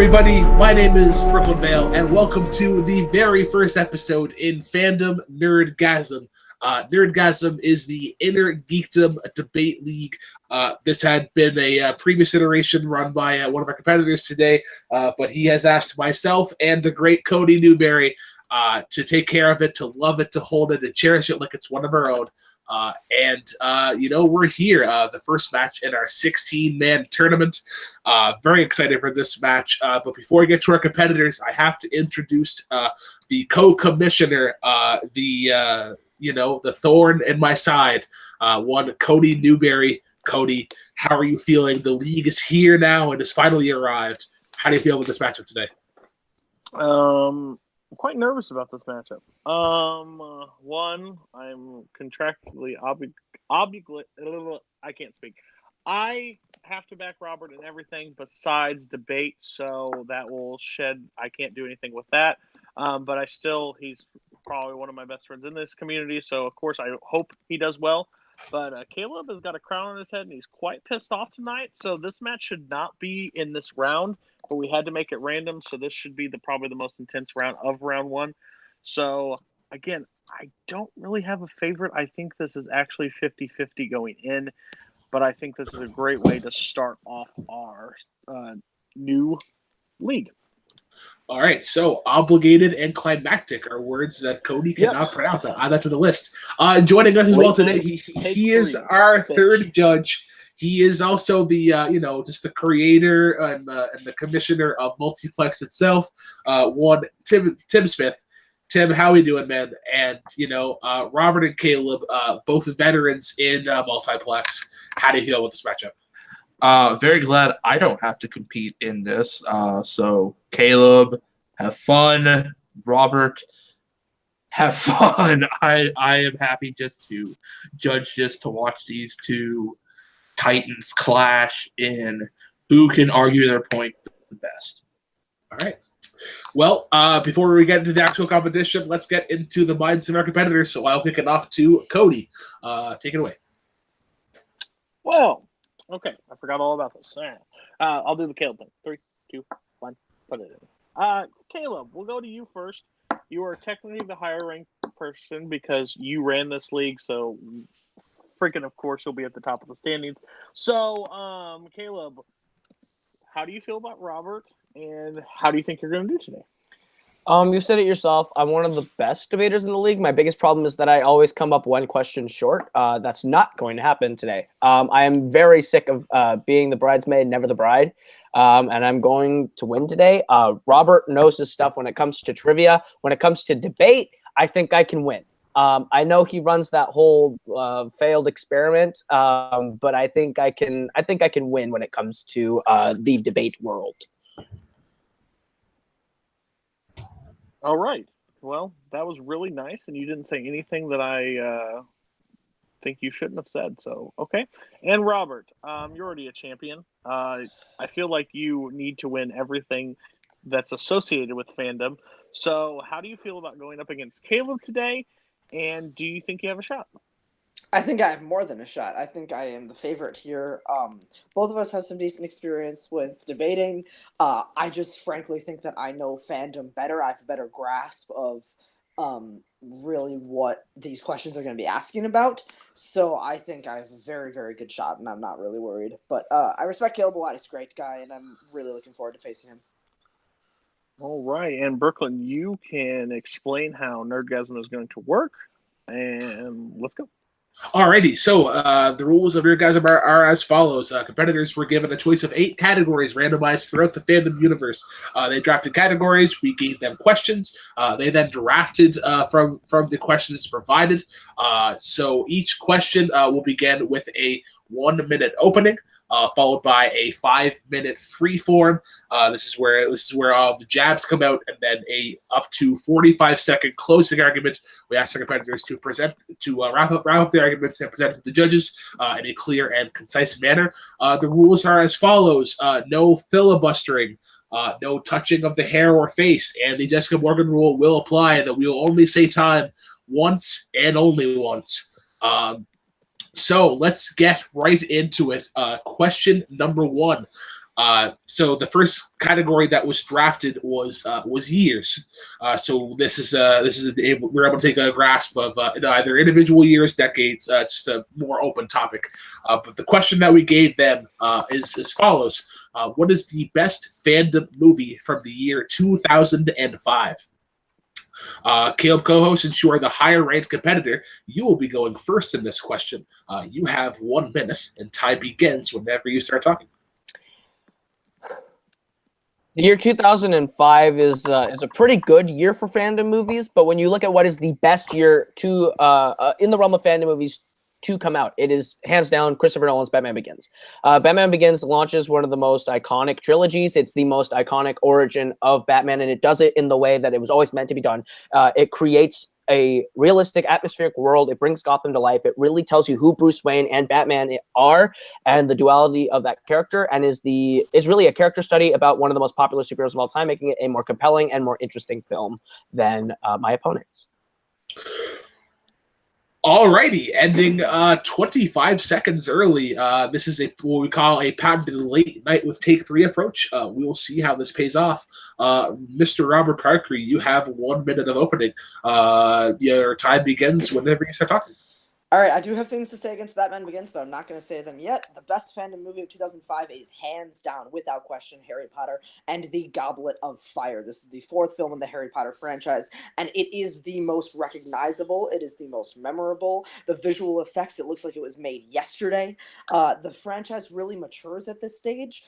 everybody? My name is Brooklyn Vale, and welcome to the very first episode in Fandom Nerdgasm. Nerdgasm is the Inner Geekdom Debate League. This had been a previous iteration run by one of our competitors today, but he has asked myself and the great Cody Newberry to take care of it, to love it, to hold it, to cherish it like it's one of our own. We're here, the first match in our 16-man tournament. Very excited for this match. But before we get to our competitors, I have to introduce the co-commissioner, the thorn in my side, one Cody Newberry. Cody, how are you feeling? The league is here now and has finally arrived. How do you feel with this matchup today? I'm quite nervous about this matchup. One, I'm contractually I can't speak. I have to back Robert in everything besides debate, so that will shed. I can't do anything with that. But he's probably one of my best friends in this community, so of course I hope he does well. But Kaleb has got a crown on his head, and he's quite pissed off tonight. So this match should not be in this round, but we had to make it random. So this should be probably the most intense round of round one. So again, I don't really have a favorite. I think this is actually 50-50 going in, but I think this is a great way to start off our new league. All right, so obligated and climactic are words that Cody cannot pronounce. I'll add that to the list. Joining us as well today, he is our third judge. He is also the just the creator and the commissioner of Multiplex itself. Tim Smith. Tim, how are we doing, man? And Robert and Kaleb, both veterans in Multiplex. How do you feel with this matchup? Very glad I don't have to compete in this. So Kaleb, have fun. Robert, have fun. I am happy just to judge, just to watch these two titans clash in who can argue their point the best. All right. Well, before we get into the actual competition, let's get into the minds of our competitors. So I'll kick it off to Cody. Take it away. Well, okay, I forgot all about this. I'll do the Kaleb thing. 3, 2, 1, put it in. Kaleb, we'll go to you first. You are technically the higher ranked person because you ran this league, so freaking of course you'll be at the top of the standings. So, Kaleb, how do you feel about Robert, and how do you think you're going to do today? You said it yourself. I'm one of the best debaters in the league. My biggest problem is that I always come up one question short. That's not going to happen today. I am very sick of being the bridesmaid, never the bride. And I'm going to win today. Robert knows his stuff when it comes to trivia. When it comes to debate, I think I can win. I know he runs that whole failed experiment, but I think I can win when it comes to the debate world. All right. Well, that was really nice, and you didn't say anything that I think you shouldn't have said. So, okay. And Robert, you're already a champion. I feel like you need to win everything that's associated with fandom. So, how do you feel about going up against Kaleb today? And do you think you have a shot? I think I have more than a shot. I think I am the favorite here. Both of us have some decent experience with debating. I just frankly think that I know fandom better. I have a better grasp of really what these questions are going to be asking about. So I think I have a very, very good shot, and I'm not really worried. But I respect Kaleb a lot. He's a great guy, and I'm really looking forward to facing him. All right. And Brooklyn, you can explain how Nerdgasm is going to work. And let's go. Alrighty, so the rules of Nerdgasm are as follows. Competitors were given a choice of 8 categories randomized throughout the fandom universe. They drafted categories. We gave them questions. They then drafted from the questions provided. So each question will begin with a 1-minute opening, followed by a 5-minute free form. This is where all the jabs come out, and then a up to 45-second closing argument. We ask our competitors to wrap up their arguments and present to the judges in a clear and concise manner. The rules are as follows: no filibustering, no touching of the hair or face, and the Jessica Morgan rule will apply that we will only say time once and only once. So let's get right into it. Question number 1. So the first category that was drafted was years. So we're able to take a grasp of either individual years, decades, just a more open topic. But the question that we gave them is as follows: what is the best fandom movie from the year 2005? Kaleb, Koho, since you are the higher ranked competitor, you will be going first in this question. You have 1 minute, and time begins whenever you start talking. The year 2005 is a pretty good year for fandom movies, but when you look at what is the best year to in the realm of fandom movies to come out, it is hands down Christopher Nolan's Batman Begins. Batman Begins launches one of the most iconic trilogies. It's the most iconic origin of Batman, and it does it in the way that it was always meant to be done. It creates a realistic atmospheric world. It brings Gotham to life. It really tells you who Bruce Wayne and Batman are and the duality of that character, and is really a character study about one of the most popular superheroes of all time, making it a more compelling and more interesting film than my opponents. Alrighty, ending 25 seconds early. This is what we call a patented late night with take 3 approach. We will see how this pays off. Mr. Robert Parker, you have 1 minute of opening. Your time begins whenever you start talking. All right, I do have things to say against Batman Begins, but I'm not going to say them yet. The best fandom movie of 2005 is hands down, without question, Harry Potter and the Goblet of Fire. This is the 4th film in the Harry Potter franchise, and it is the most recognizable. It is the most memorable. The visual effects, it looks like it was made yesterday. The franchise really matures at this stage.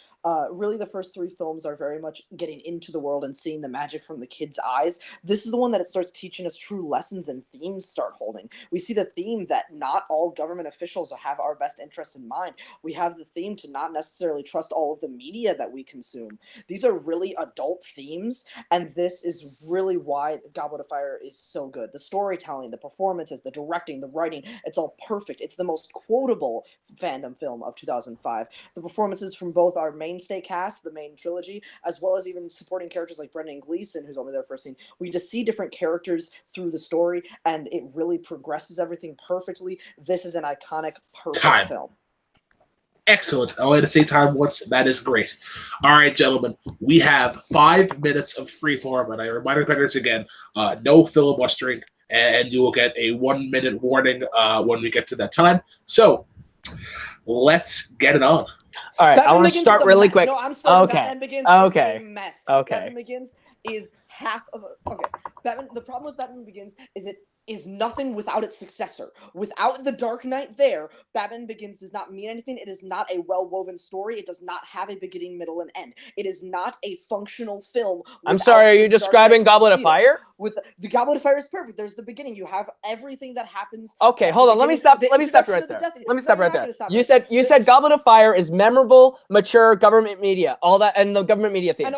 Really, the first 3 films are very much getting into the world and seeing the magic from the kids' eyes. This is the one that it starts teaching us true lessons and themes start holding. We see the theme that not all government officials have our best interests in mind. We have the theme to not necessarily trust all of the media that we consume. These are really adult themes, and this is really why Goblet of Fire is so good. The storytelling, the performances, the directing, the writing, it's all perfect. It's the most quotable fandom film of 2005. The performances from both our mainstay cast, the main trilogy, as well as even supporting characters like Brendan Gleeson, who's only there for a scene. We just see different characters through the story, and it really progresses everything perfectly. This is an iconic, perfect film. Excellent. I only had to say time once. That is great. All right, gentlemen. We have 5 minutes of freeform, and I remind our competitors again, no filibustering, and you will get a 1 minute warning when we get to that time. So let's get it on. All right, I want to start really quick. No, I'm starting. Okay. Batman Begins is a mess. Okay. Batman Begins is half of a... Okay. The problem with Batman Begins is it is nothing without its successor. Without the Dark Knight there, Batman Begins does not mean anything. It is not a well-woven story. It does not have a beginning, middle, and end. It is not a functional film. I'm sorry, are you describing Goblet of Fire? With the Goblet of Fire is perfect. There's the beginning. You have everything that happens. Okay, hold on. Let me stop right there. You said Goblet of Fire is memorable, mature, government media, all that, and the government media themes.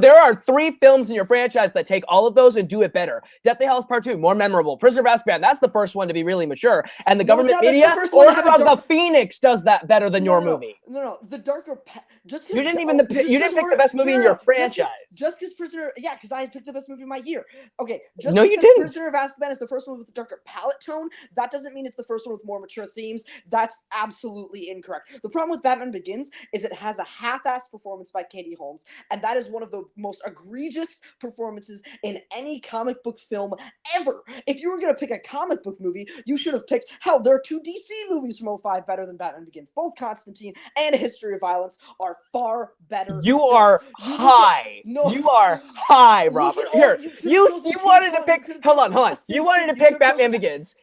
There are 3 films in your franchise that take all of those and do it better. Deathly Hallows Part 2, more memorable. Prisoner of Azkaban, that's the first one to be really mature. And the government media, Order of the Phoenix does that better than your movie. No. The darker... Just you didn't pick the best movie in your franchise. Just because Prisoner... Yeah, because I picked the best movie of my year. Okay, no, you didn't. Prisoner of Azkaban is the first one with a darker palette tone. That doesn't mean it's the first one with more mature themes. That's absolutely incorrect. The problem with Batman Begins is it has a half-assed performance by Katie Holmes, and that is one of the most egregious performances in any comic book film ever. If you were going to pick a comic book movie, you should have picked... Hell, there are 2 DC movies from 2005 better than Batman Begins. Both Constantine and A History of Violence are far better. You are high. You are high, Robert. Here, you wanted to pick... Hold on. You wanted to pick Batman Begins.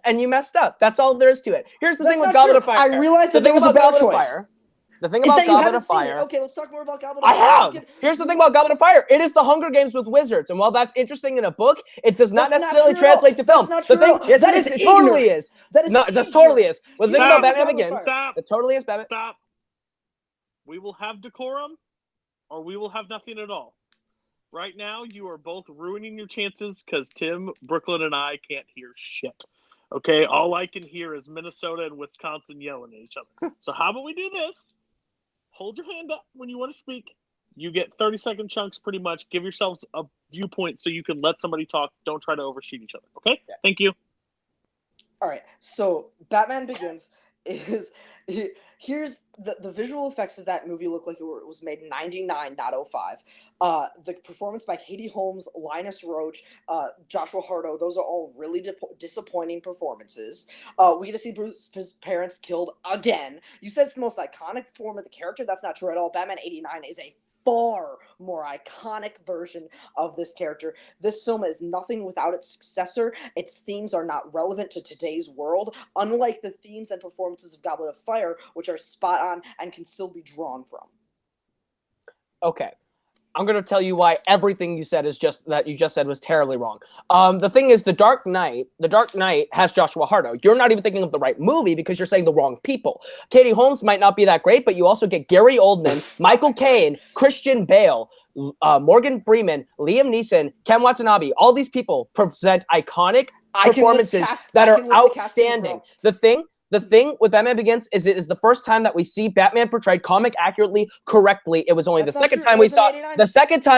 And you messed up. That's all there is to it. Here's the thing with Goblet of Fire. I realized that there was a better choice. The thing about Goblet of Fire... Okay, let's talk more about Goblet of Fire. I have! Here's the thing about Goblet of Fire. It is the Hunger Games with wizards. And while that's interesting in a book, it does not necessarily translate to film. That's not true. It totally is. That totally is. Well, the thing about Batman Begins... It totally is Batman... Stop. We will have decorum, or we will have nothing at all. Right now, you are both ruining your chances because Tim, Brooklyn, and I can't hear shit. Okay? All I can hear is Minnesota and Wisconsin yelling at each other. So how about we do this? Hold your hand up when you want to speak. You get 30-second chunks pretty much. Give yourselves a viewpoint so you can let somebody talk. Don't try to overshoot each other. Okay? Yeah. Thank you. All right. So Batman Begins is... Here's the visual effects of that movie look like it was made in 99, not 05. The performance by Katie Holmes, Linus Roach, Joshua Hardo, those are all really disappointing performances. We get to see Bruce's parents killed again. You said it's the most iconic form of the character. That's not true at all. Batman 89 is a far more iconic version of this character. This film is nothing without its successor. Its themes are not relevant to today's world, unlike the themes and performances of Goblet of Fire, which are spot on and can still be drawn from. Okay. I'm going to tell you why everything you said is that you just said was terribly wrong. The thing is, The Dark Knight has Joshua Hardo. You're not even thinking of the right movie because you're saying the wrong people. Katie Holmes might not be that great, but you also get Gary Oldman, Michael Caine, Christian Bale, Morgan Freeman, Liam Neeson, Ken Watanabe. All these people present iconic performances that are outstanding. The thing with Batman Begins is it is the first time that we see Batman portrayed comic accurately, correctly. It was only the second time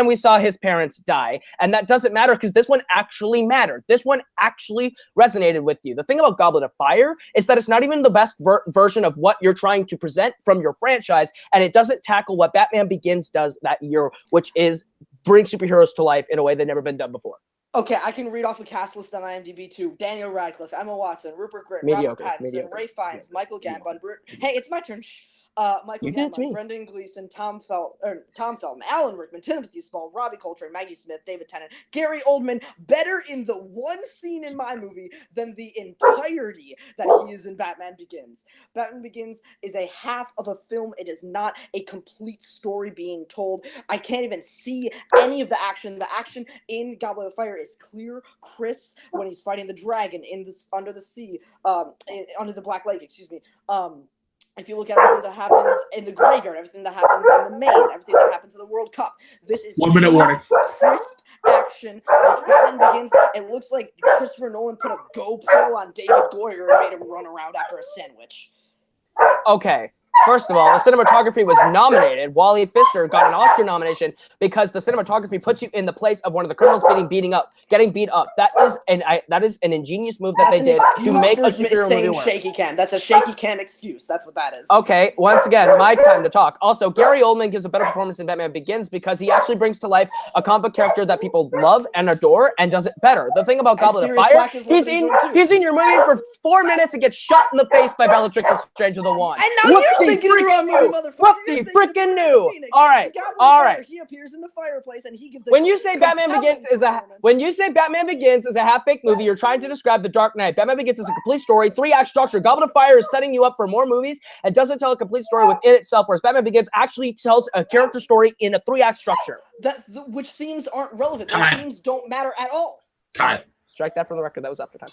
we saw his parents die, and that doesn't matter because this one actually mattered. This one actually resonated with you. The thing about Goblet of Fire is that it's not even the best version of what you're trying to present from your franchise, and it doesn't tackle what Batman Begins does that year, which is bring superheroes to life in a way they've never been done before. Okay, I can read off the cast list on IMDb too. Daniel Radcliffe, Emma Watson, Rupert Grint, Robert Pattinson, Ray Fiennes, Michael Gambon. Hey, it's my turn. Michael Gambon, Brendan Gleeson, Tom Felton, Alan Rickman, Timothy Spall, Robbie Coltrane, Maggie Smith, David Tennant, Gary Oldman. Better in the one scene in my movie than the entirety that he is in Batman Begins. Batman Begins is a half of a film. It is not a complete story being told. I can't even see any of the action. The action in Goblet of Fire is clear, crisp when he's fighting the dragon under the sea, under the Black Lake. Excuse me. If you look at everything that happens in the graveyard, everything that happens in the maze, everything that happens in the World Cup, this is 1 minute warning. Crisp action. Like Batman Begins, it looks like Christopher Nolan put a GoPro on David Goyer and made him run around after a sandwich. Okay. First of all, the cinematography was nominated. Wally Pfister got an Oscar nomination because the cinematography puts you in the place of one of the criminals getting beat up. That is an ingenious move that they did to make a superhero movie work. Shaky cam. That's a shaky cam excuse. That's what that is. Okay, once again, my time to talk. Also, Gary Oldman gives a better performance in Batman Begins because he actually brings to life a comic book character that people love and adore and does it better. The thing about Goblet of Fire, he's in your movie for 4 minutes and gets shot in the face by Bellatrix Lestrange with a wand. And now you're thinking the wrong movie, motherfucker. Whoopsie freaking new. All right. He appears in the fireplace and he gives. When you say Batman Begins is a half-baked movie, you're trying to describe The Dark Knight. Batman Begins is a complete story, 3-act structure. Goblet of Fire is setting you up for more movies and doesn't tell a complete story within itself, whereas Batman Begins actually tells a character story in a 3-act structure. Which themes aren't relevant. Those themes don't matter at all. Time. Strike that from the record. That was after time.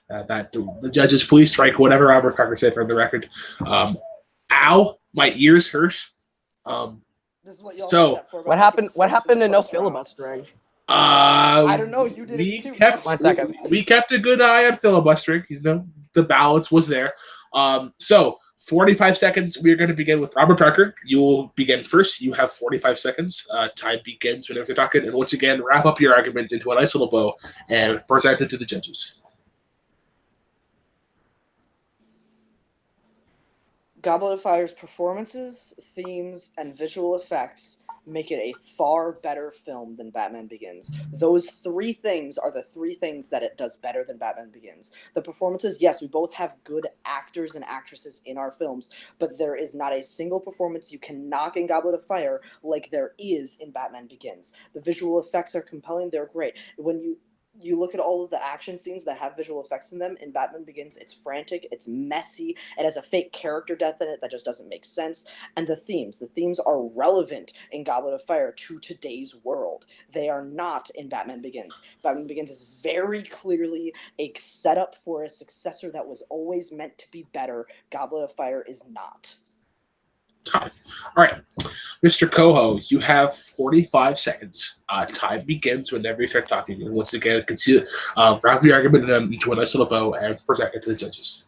The judges, please strike whatever Robert Parker said from the record. Ow, my ears hurt. This is what y'all what happened to no filibustering? I don't know. You did it too. 1 second. We kept a good eye on filibustering. The balance was there. So 45 seconds. We're going to begin with Robert Parker. You will begin first. You have 45 seconds. Time begins whenever you're talking. And once again, wrap up your argument into a nice little bow and present it to the judges. Goblet of Fire's performances, themes, and visual effects make it a far better film than Batman Begins. Those 3 things are the 3 things that it does better than Batman Begins. The performances, yes, we both have good actors and actresses in our films, but there is not a single performance you can knock in Goblet of Fire like there is in Batman Begins. The visual effects are compelling, they're great. When you look at all of the action scenes that have visual effects in them, in Batman Begins, it's frantic, it's messy, it has a fake character death in it that just doesn't make sense. And the themes are relevant in Goblet of Fire to today's world. They are not in Batman Begins. Batman Begins is very clearly a setup for a successor that was always meant to be better. Goblet of Fire is not. Time. All right, Mr. Koho, you have 45 seconds. Time begins whenever you start talking. And once again, wrap your argument into a nice little bow and present it to the judges.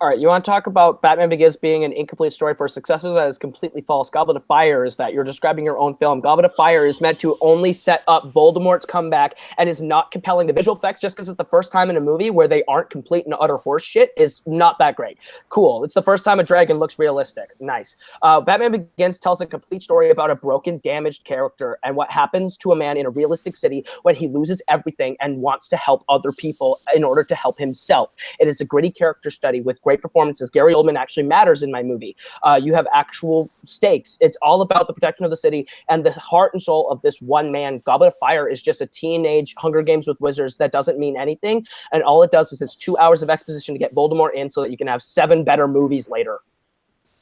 All right, you want to talk about Batman Begins being an incomplete story for a successor? That is completely false. Goblet of Fire is that. You're describing your own film. Goblet of Fire is meant to only set up Voldemort's comeback and is not compelling. The visual effects, just because it's the first time in a movie where they aren't complete and utter horseshit, is not that great. Cool. It's the first time a dragon looks realistic. Nice. Batman Begins tells a complete story about a broken, damaged character and what happens to a man in a realistic city when he loses everything and wants to help other people in order to help himself. It is a gritty character study with great performances. Gary Oldman actually matters in my movie. You have actual stakes. It's all about the protection of the city and the heart and soul of this one man. Goblet of Fire is just a teenage Hunger Games with wizards that doesn't mean anything. And all it does is it's 2 hours of exposition to get Voldemort in so that you can have 7 better movies later.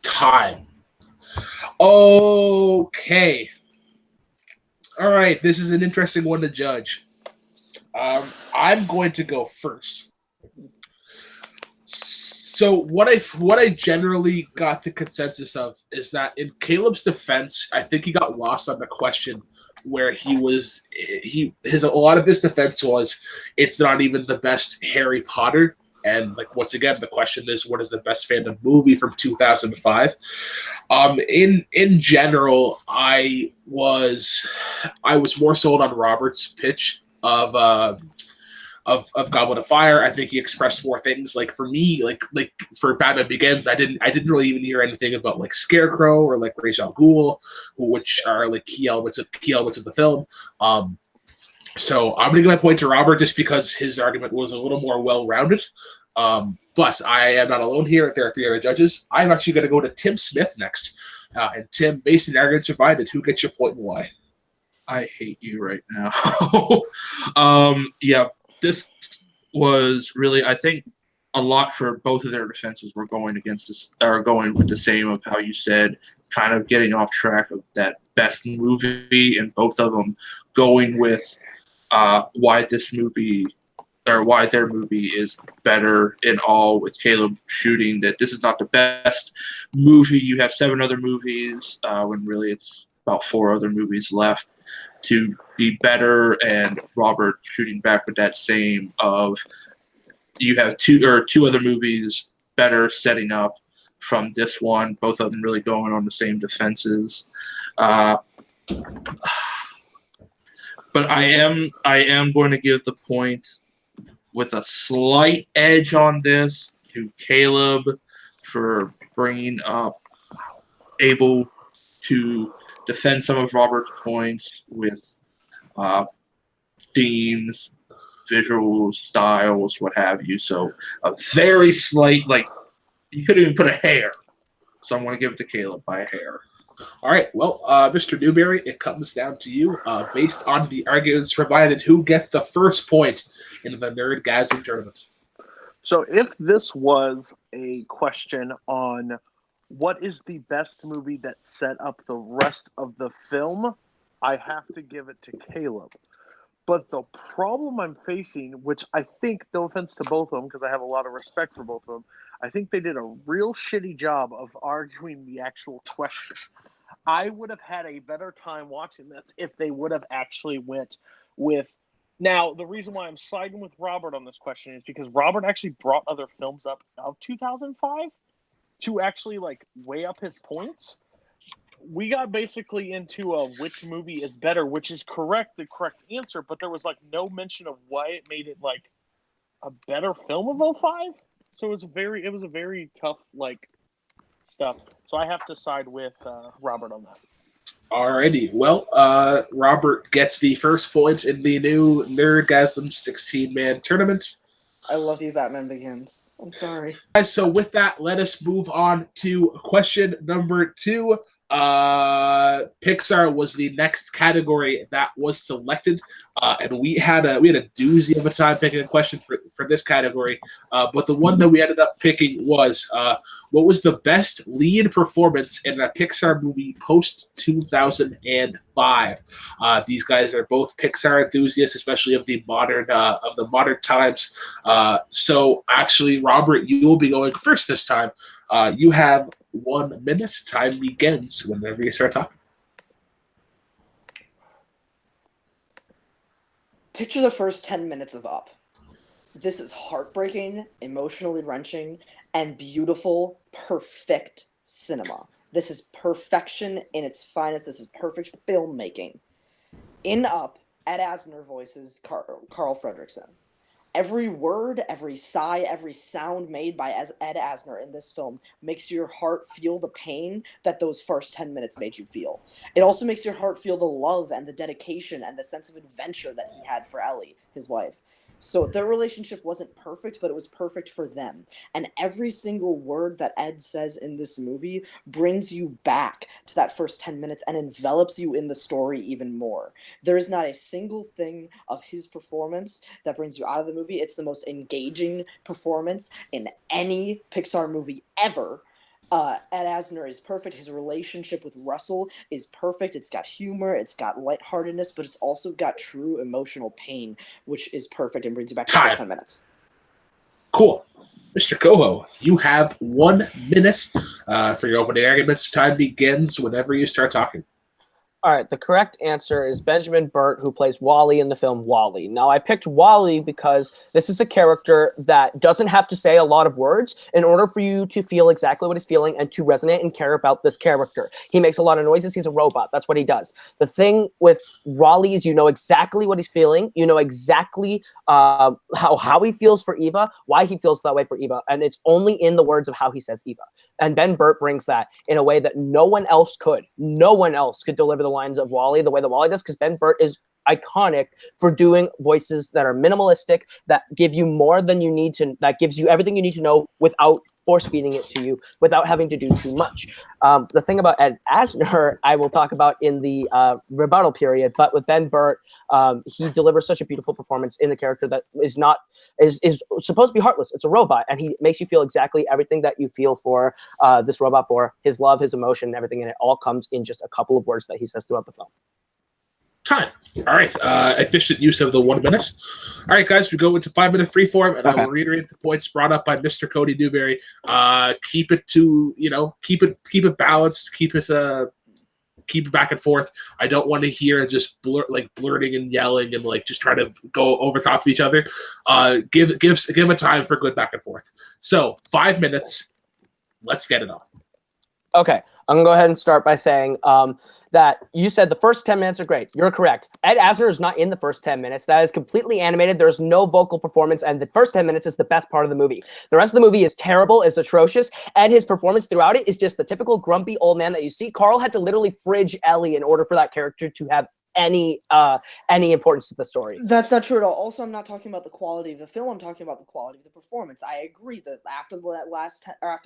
Time. Okay. All right. This is an interesting one to judge. I'm going to go first. So what I generally got the consensus of is that in Caleb's defense, I think he got lost on the question where a lot of his defense was it's not even the best Harry Potter. And like once again, the question is what is the best fandom movie from 2005? In general, I was more sold on Robert's pitch of Goblet of Fire. I think he expressed more things. Like for me, like for Batman Begins, I didn't really even hear anything about like Scarecrow or like Ra's al Ghul, which are like key elements of the film. So I'm gonna give my point to Robert just because his argument was a little more well-rounded. But I am not alone here. There are 3 other judges. I'm actually gonna go to Tim Smith next. And Tim, based on arguments provided, who gets your point and why? I hate you right now. Yeah, this was really, I think, a lot for both of their defenses were going against this, or going with the same of how you said, kind of getting off track of that best movie, and both of them going with why this movie or why their movie is better in all, with Caleb shooting that this is not the best movie. You have 7 other movies when really it's about 4 other movies left to be better, and Robert shooting back with that same of you have 2 other movies better setting up from this one, both of them really going on the same defenses. But I am going to give the point with a slight edge on this to Caleb for bringing up, able to defend some of Robert's points with themes, visual styles, what have you. So a very slight, like you couldn't even put a hair. So I'm going to give it to Caleb by a hair. All right. Well, Mr. Newberry, it comes down to you. Based on the arguments provided, who gets the first point in the Nerdgasm tournament? So if this was a question on what is the best movie that set up the rest of the film, I have to give it to Caleb. But the problem I'm facing, which I think, no offense to both of them, because I have a lot of respect for both of them, I think they did a real shitty job of arguing the actual question. I would have had a better time watching this if they would have actually went with... Now, the reason why I'm siding with Robert on this question is because Robert actually brought other films up of 2005 to actually like weigh up his points. We got basically into which movie is better, which is correct, the correct answer, but there was like no mention of why it made it like a better film of 05. So it was a very tough like stuff. So I have to side with Robert on that. Alrighty. Well, Robert gets the first point in the new Nerdgasm 16-man tournament. I love you, Batman Begins. I'm sorry. So with that, let us move on to question number 2. Pixar was the next category that was selected, and we had a doozy of a time picking a question for this category. But the one that we ended up picking was what was the best lead performance in a Pixar movie post 2005? These guys are both Pixar enthusiasts, especially of the modern times. So actually, Robert, you will be going first this time. You have 1 minute. Time begins whenever you start talking. Picture the first 10 minutes of Up. This is heartbreaking, emotionally wrenching, and beautiful, perfect cinema. This is perfection in its finest. This is perfect filmmaking. In Up, Ed Asner voices Carl Fredricksen. Every word, every sigh, every sound made by Ed Asner in this film makes your heart feel the pain that those first 10 minutes made you feel. It also makes your heart feel the love and the dedication and the sense of adventure that he had for Ellie, his wife. So their relationship wasn't perfect, but it was perfect for them. And every single word that Ed says in this movie brings you back to that first 10 minutes and envelops you in the story even more. There is not a single thing of his performance that brings you out of the movie. It's the most engaging performance in any Pixar movie ever. Ed Asner is perfect. His relationship with Russell is perfect. It's got humor, it's got lightheartedness, but it's also got true emotional pain, which is perfect and brings you back to the first 10 minutes. Cool. Mr. Koho, you have 1 minute for your opening arguments. Time begins whenever you start talking. All right, the correct answer is Benjamin Burt, who plays Wally in the film Wall-E. Now, I picked Wall-E because this is a character that doesn't have to say a lot of words in order for you to feel exactly what he's feeling and to resonate and care about this character. He makes a lot of noises. He's a robot. That's what he does. The thing with Wall-E is you know exactly what he's feeling. You know exactly how he feels for Eva, why he feels that way for Eva, and it's only in the words of how he says Eva. And Ben Burt brings that in a way that no one else could. No one else could deliver the lines of Wall-E the way that Wall-E does, because Ben Burt is iconic for doing voices that are minimalistic, that give you more than you need to, that gives you everything you need to know without force feeding it to you, without having to do too much. The thing about Ed Asner, I will talk about in the rebuttal period, but with Ben Burt, he delivers such a beautiful performance in the character that is supposed to be heartless. It's a robot, and he makes you feel exactly everything that you feel for this robot, for his love, his emotion, and everything, and it all comes in just a couple of words that he says throughout the film. Time. All right. Efficient use of the 1 minute. All right, guys, we go into 5-minute freeform, and I will reiterate the points brought up by Mr. Cody Newberry. Keep it to, keep it balanced, keep it back and forth. I don't want to hear just blurting and yelling and just trying to go over top of each other. Give a time for good back and forth. So 5 minutes. Let's get it on. Okay, I'm gonna go ahead and start by saying that you said the first 10 minutes are great. You're correct. Ed Asner is not in the first 10 minutes. That is completely animated. There's no vocal performance, and the first 10 minutes is the best part of the movie. The rest of the movie is terrible, is atrocious, and his performance throughout it is just the typical grumpy old man that you see. Carl had to literally fridge Ellie in order for that character to have any importance to the story. That's not true at all. Also, I'm not talking about the quality of the film. I'm talking about the quality of the performance. I agree that after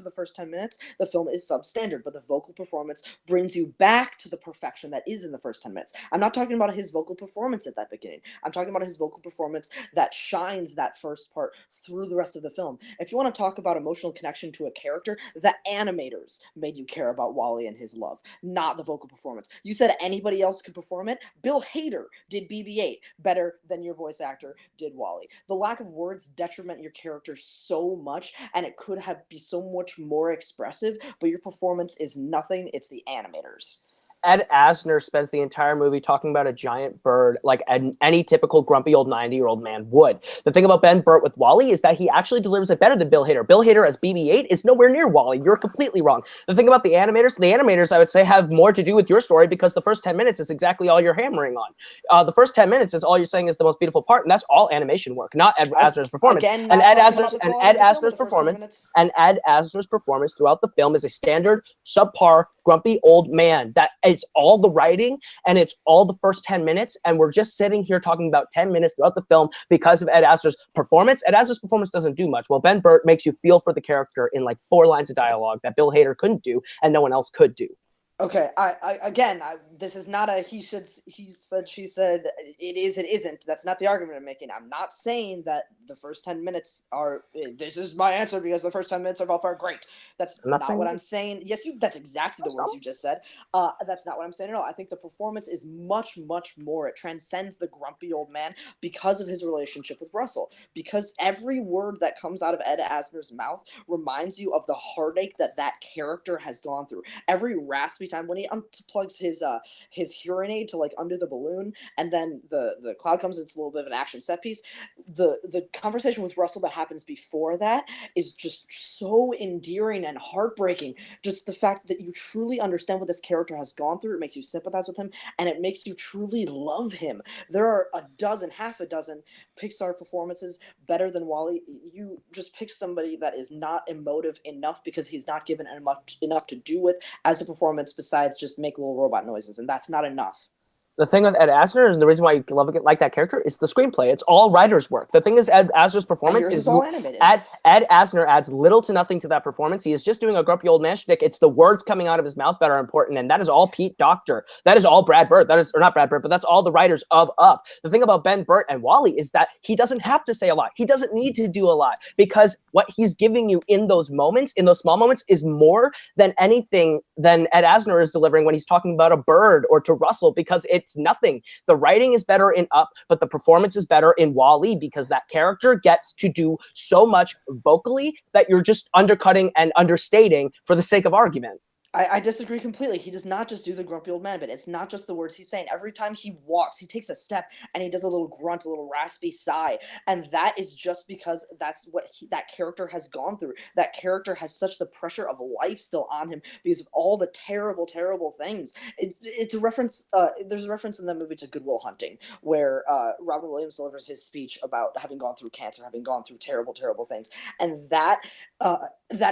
the first 10 minutes, the film is substandard, but the vocal performance brings you back to the perfection that is in the first 10 minutes. I'm not talking about his vocal performance at that beginning. I'm talking about his vocal performance that shines that first part through the rest of the film. If you want to talk about emotional connection to a character, the animators made you care about Wally and his love, not the vocal performance. You said anybody else could perform it. Bill Hader did BB-8 better than your voice actor did Wally. The lack of words detriment your character so much, and it could be so much more expressive, but your performance is nothing. It's the animators. Ed Asner spends the entire movie talking about a giant bird like any typical grumpy old 90-year-old man would. The thing about Ben Burt with Wally is that he actually delivers it better than Bill Hader. Bill Hader as BB-8 is nowhere near Wally. You're completely wrong. The thing about the animators, I would say, have more to do with your story, because the first 10 minutes is exactly all you're hammering on. The first 10 minutes is all you're saying is the most beautiful part, and that's all animation work, not Ed Asner's performance. Again, Ed Asner's performance throughout the film is a standard, subpar, grumpy old man. That it's all the writing and it's all the first 10 minutes, and we're just sitting here talking about 10 minutes throughout the film because of Ed Asner's performance. Ed Asner's performance doesn't do much. Well, Ben Burt makes you feel for the character in 4 lines of dialogue that Bill Hader couldn't do and no one else could do. Okay, this is not a he said, she said, it is, it isn't. That's not the argument I'm making. I'm not saying that the first 10 minutes are, this is my answer because the first 10 minutes of Up are great. That's not what I'm saying. Yes, that's exactly the words you just said. That's not what I'm saying at all. I think the performance is much, much more. It transcends the grumpy old man because of his relationship with Russell. Because every word that comes out of Ed Asner's mouth reminds you of the heartache that character has gone through. Every raspy time when he unplugs his hearing aid to like under the balloon, and then the cloud comes. It's a little bit of an action set piece. The conversation with Russell that happens before that is just so endearing and heartbreaking. Just the fact that you truly understand what this character has gone through, it makes you sympathize with him, and it makes you truly love him. There are half a dozen Pixar performances better than WALL-E. You just pick somebody that is not emotive enough because he's not given enough to do with as a performance besides just make little robot noises, and that's not enough. The thing with Ed Asner is the reason why you love it like that character is the screenplay. It's all writer's work. The thing is, Ed Asner's performance is all animated. Ed Asner adds little to nothing to that performance. He is just doing a grumpy old man shtick. It's the words coming out of his mouth that are important, and that is all Pete Docter. That is all Brad Bird. That is, or not Brad Bird, but that's all the writers of Up. The thing about Ben Burtt and WALL-E is that he doesn't have to say a lot. He doesn't need to do a lot because what he's giving you in those moments, in those small moments, is more than anything than Ed Asner is delivering when he's talking about a bird or to Russell, because it's nothing. The writing is better in Up, but the performance is better in WALL-E because that character gets to do so much vocally that you're just undercutting and understating for the sake of argument. I disagree completely. He does not just do the grumpy old man bit. It's not just the words he's saying. Every time he walks, he takes a step and he does a little grunt, a little raspy sigh. And that is just because that's what that character has gone through. That character has such the pressure of life still on him because of all the terrible, terrible things. It's a reference. There's a reference in the movie to Good Will Hunting where Robin Williams delivers his speech about having gone through cancer, having gone through terrible, terrible things. And that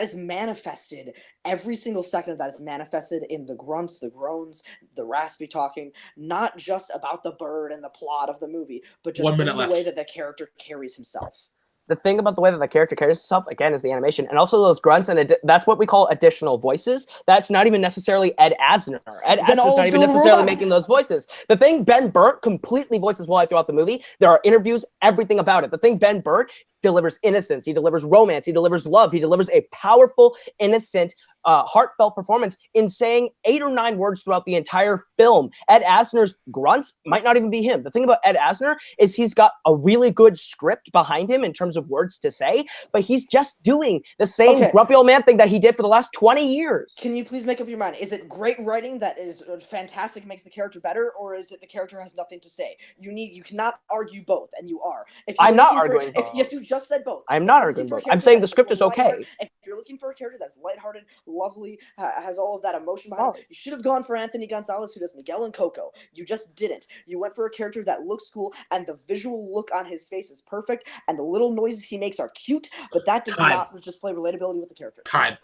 is manifested. Every single second of that is manifested in the grunts, the groans, the raspy talking, not just about the bird and the plot of the movie, but just in the way that the character carries himself. The thing about the way that the character carries himself, again, is the animation. And also those grunts, and that's what we call additional voices. That's not even necessarily Ed Asner. Ed Asner's not even necessarily making those voices. The thing Ben Burtt completely voices WALL-E throughout the movie. There are interviews, everything about it. The thing Ben Burtt delivers innocence. He delivers romance. He delivers love. He delivers a powerful, innocent, heartfelt performance in saying 8 or 9 words throughout the entire film. Ed Asner's grunts might not even be him. The thing about Ed Asner is he's got a really good script behind him in terms of words to say, but he's just doing the same grumpy old man thing that he did for the last 20 years. Can you please make up your mind? Is it great writing that is fantastic, makes the character better, or is it the character has nothing to say? You cannot argue both, and you are. I'm not arguing both. Yes, you just said both. I'm not arguing both. I'm saying the script is okay. If you're looking for a character that's lighthearted, lovely, has all of that emotion behind it, you should have gone for Anthony Gonzalez, who does Miguel and Coco. You just didn't. You went for a character that looks cool, and the visual look on his face is perfect, and the little noises he makes are cute, but that does not display relatability with the character. Strike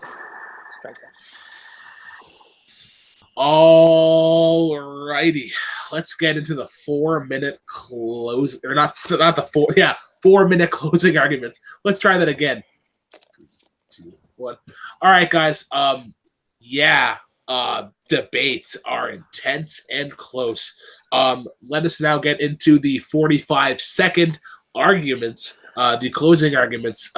that. All righty, let's get into the 4-minute close, or not the 4-minute closing arguments. Let's try that again. 3, 2, 1. All right, guys. Debates are intense and close. Let us now get into the 45-second arguments, the closing arguments.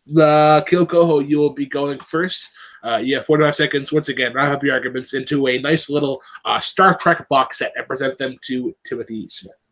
Koho, you will be going first. You have 45 seconds. Once again, wrap up your arguments into a nice little Star Trek box set and present them to Timothy Smith.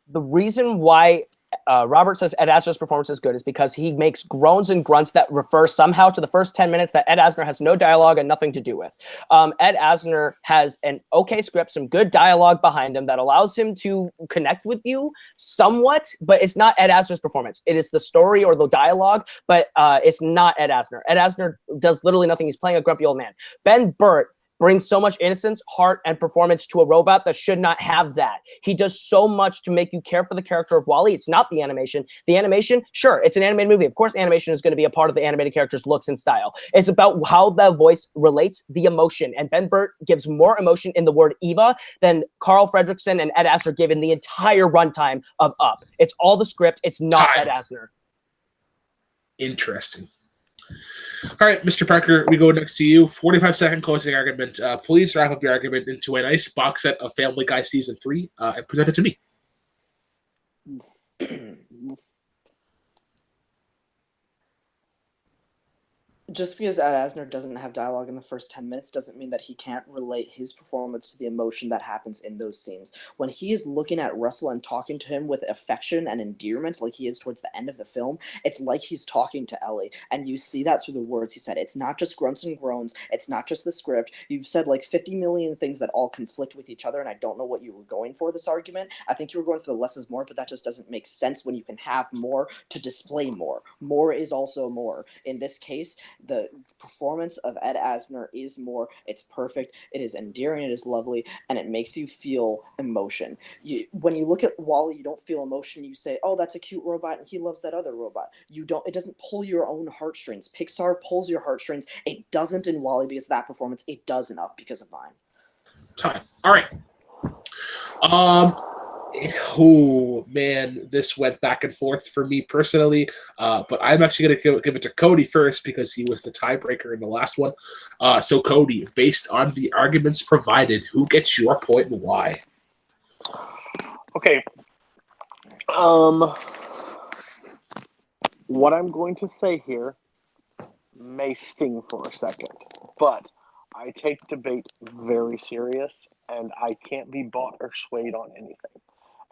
The reason why Robert says Ed Asner's performance is good is because he makes groans and grunts that refer somehow to the first 10 minutes that Ed Asner has no dialogue and nothing to do with. Ed Asner has an okay script, some good dialogue behind him that allows him to connect with you somewhat, but it's not Ed Asner's performance. It is the story or the dialogue, but it's not Ed Asner. Ed Asner does literally nothing. He's playing a grumpy old man. Ben Burtt brings so much innocence, heart, and performance to a robot that should not have that. He does so much to make you care for the character of WALL-E. It's not the animation. The animation, sure, it's an animated movie. Of course, animation is going to be a part of the animated character's looks and style. It's about how the voice relates the emotion. And Ben Burtt gives more emotion in the word Eva than Carl Fredricksen and Ed Asner give in the entire runtime of Up. It's all the script. It's not Ed Asner. Interesting. All right, Mr. Parker, we go next to you. 45-second closing argument. Please wrap up your argument into a nice box set of Family Guy Season 3 and present it to me. Just because Ed Asner doesn't have dialogue in the first 10 minutes doesn't mean that he can't relate his performance to the emotion that happens in those scenes. When he is looking at Russell and talking to him with affection and endearment, like he is towards the end of the film, it's like he's talking to Ellie. And you see that through the words he said. It's not just grunts and groans. It's not just the script. You've said like 50 million things that all conflict with each other, and I don't know what you were going for this argument. I think you were going for the less is more, but that just doesn't make sense when you can have more to display more. More is also more. In this case, the performance of Ed Asner is more. It's perfect. It is endearing. It is lovely, and it makes you feel emotion. When you look at Wall-E, you don't feel emotion. You say, "Oh, that's a cute robot, and he loves that other robot." You don't. It doesn't pull your own heartstrings. Pixar pulls your heartstrings. It doesn't in Wall-E because of that performance. It does in Up because of mine. Time. All right. Oh man, this went back and forth for me personally, but I'm actually going to give it to Cody first because he was the tiebreaker in the last one. So Cody, based on the arguments provided, who gets your point and why? Okay. What I'm going to say here may sting for a second, but I take debate very serious, and I can't be bought or swayed on anything.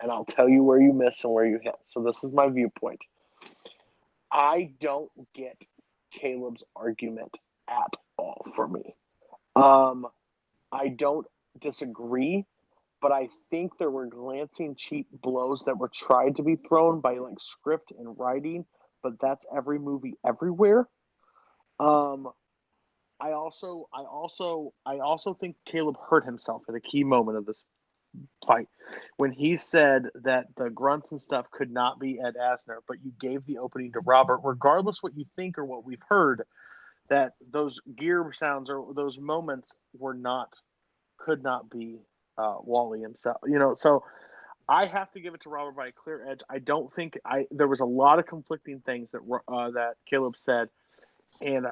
And I'll tell you where you miss and where you hit. So this is my viewpoint. I don't get Kaleb's argument at all for me. I don't disagree, but I think there were glancing cheap blows that were tried to be thrown by like script and writing, but that's every movie everywhere. I also think Kaleb hurt himself at a key moment of this fight when he said that the grunts and stuff could not be Ed Asner, but you gave the opening to Robert, regardless what you think or what we've heard, that those gear sounds or those moments could not be Wall-E himself. So I have to give it to Robert by a clear edge. I don't think there was a lot of conflicting things that that Kaleb said, and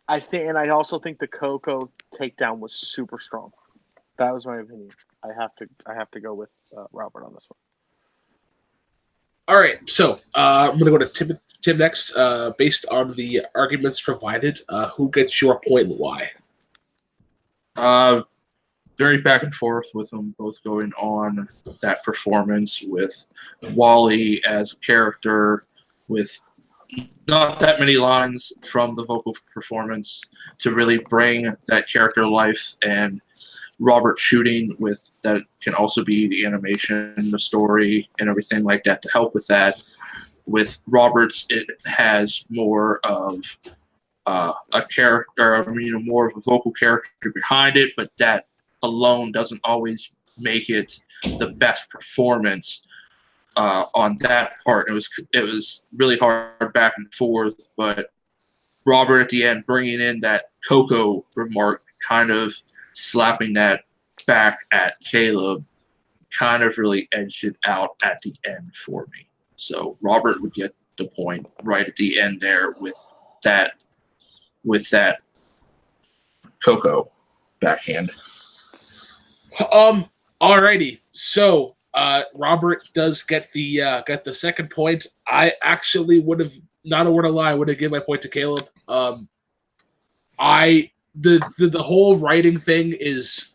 I also think the Coco takedown was super strong. That was my opinion. I have to go with Robert on this one. All right, so I'm going to go to Tim next. Based on the arguments provided, who gets your point and why? Very back and forth with them both going on that performance with Wall-E as a character with not that many lines from the vocal performance to really bring that character to life, and Robert shooting with that can also be the animation, the story, and everything like that to help with that. With Robert's, it has more of a character, more of a vocal character behind it, but that alone doesn't always make it the best performance on that part. It was really hard back and forth, but Robert at the end bringing in that Coco remark, kind of slapping that back at Kaleb, kind of really edged it out at the end for me. So Robert would get the point right at the end there with that Coco backhand. Alrighty. So Robert does get the second point. I actually would have, not a word of lie, would have given my point to Kaleb. The whole writing thing is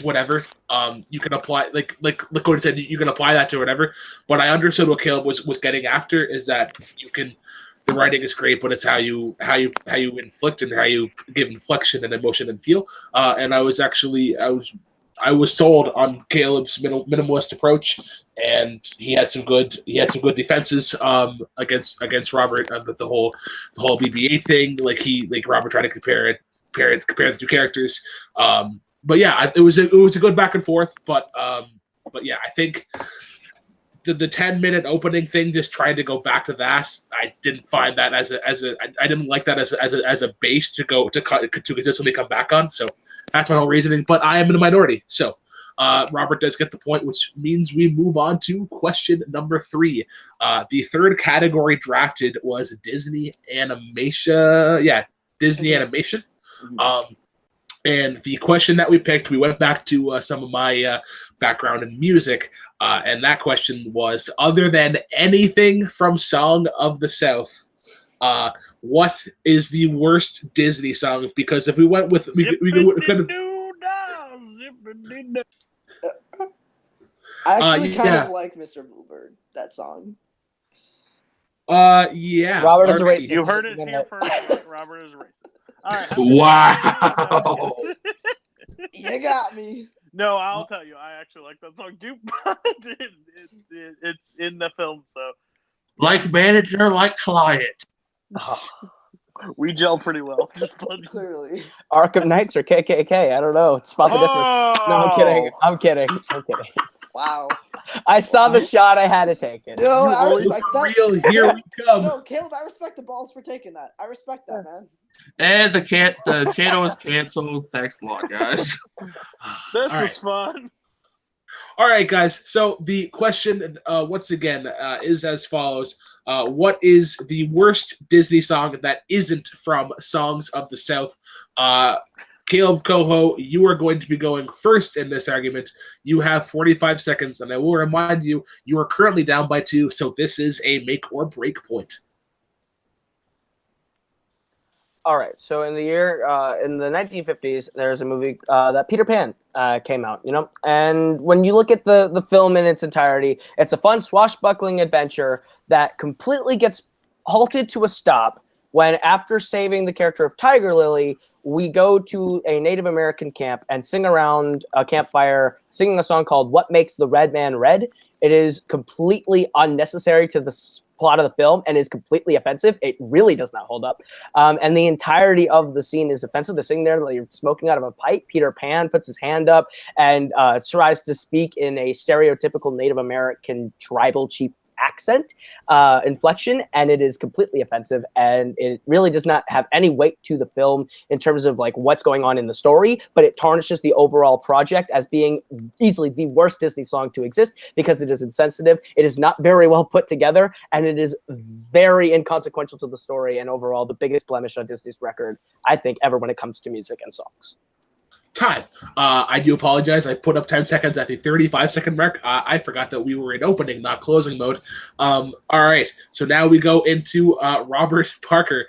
whatever. You can apply like Cody said, you can apply that to whatever. But I understood what Kaleb was getting after is that the writing is great, but it's how you inflict and how you give inflection and emotion and feel. And I was sold on Kaleb's minimalist approach, and he had some good defenses against Robert. The whole BB-8 thing, like Robert tried to compare the two characters. But yeah, it was a good back and forth. But yeah, I think the 10-minute opening thing, just trying to go back to that, I didn't find that I didn't like that as a base to consistently come back on. So that's my whole reasoning. But I am in the minority. So Robert does get the point, which means we move on to question number 3. The third category drafted was Disney animation. Yeah, Disney animation. And the question that we picked, we went back to some of my background in music. And that question was, other than anything from Song of the South, what is the worst Disney song? Because if we went with we could have. I actually kind yeah. of like Mr. Bluebird, that song. Yeah. Robert is a already. racist. You heard Just it admit here it. first. Robert is a racist. All right. Wow. You got me. No, I'll tell you. I actually like that song too, but it's in the film, so Like manager, like client. we gel pretty well. Just let me... Clearly. Arkham Knights or KKK? I don't know. Spot the difference. No, I'm kidding. I'm kidding. I'm kidding. Wow. I saw the shot. I had to take it. No, I always respect that. real. Here we come. No, Caleb, I respect the balls for taking that. I respect that, man. And the channel is canceled. Thanks a lot, guys. This All is fun. All right, guys. So the question, once again, is as follows: what is the worst Disney song that isn't from Songs of the South? Caleb, Koho, you are going to be going first in this argument. You have 45 seconds, and I will remind you, you are currently down by 2, so this is a make or break point. All right. So in the 1950s, there's a movie that Peter Pan came out, and when you look at the film in its entirety, it's a fun swashbuckling adventure that completely gets halted to a stop when, after saving the character of Tiger Lily, we go to a Native American camp and sing around a campfire, singing a song called "What Makes the Red Man Red." It is completely unnecessary to the plot of the film and is completely offensive. It really does not hold up. And the entirety of the scene is offensive. They're sitting there, like, smoking out of a pipe. Peter Pan puts his hand up and tries to speak in a stereotypical Native American tribal chief accent inflection, and it is completely offensive, and it really does not have any weight to the film in terms of like what's going on in the story, but it tarnishes the overall project as being easily the worst Disney song to exist because it is insensitive, it is not very well put together, and it is very inconsequential to the story, and overall the biggest blemish on Disney's record, I think, ever when it comes to music and songs. Time. I do apologize. I put up 10 seconds at the 35-second mark. I forgot that we were in opening, not closing mode. All right. So now we go into Robert Parker.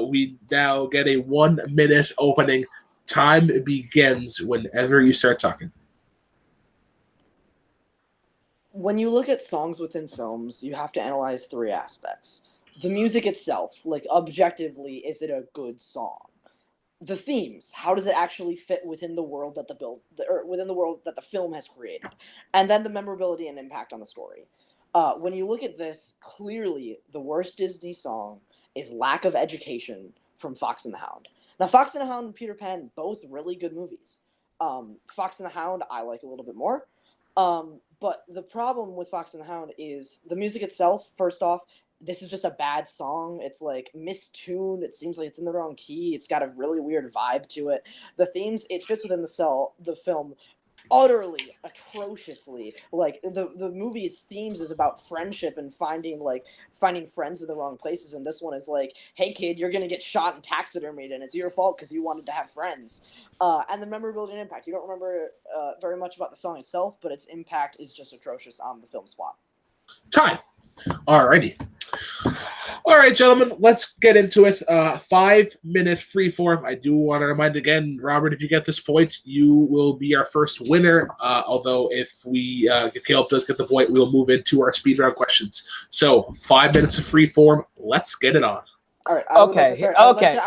We now get a 1-minute opening. Time begins whenever you start talking. When you look at songs within films, you have to analyze 3 aspects. The music itself, like objectively, is it a good song? The themes, how does it actually fit within the world that within the world that the film has created, and then the memorability and impact on the story. When you look at this, clearly the worst Disney song is Lack of Education from Fox and the Hound. Now, Fox and the Hound and Peter Pan, both really good movies. Fox and the Hound, I like a little bit more. But the problem with Fox and the Hound is the music itself, first off, this is just a bad song. It's like mistuned. It seems like it's in the wrong key. It's got a really weird vibe to it. The themes, it fits within the film utterly atrociously. Like the movie's themes is about friendship and finding friends in the wrong places, and this one is like, hey kid, you're gonna get shot and taxidermied and it's your fault because you wanted to have friends. And the memorability and impact, you don't remember very much about the song itself, but its impact is just atrocious on the film's plot. Time. Alrighty. All right, gentlemen, let's get into it. 5-minute freeform. I do want to remind again, Robert, if you get this point, you will be our first winner. Although if Caleb does get the point, we'll move into our speed round questions. So 5 minutes of freeform. Let's get it on. All right. I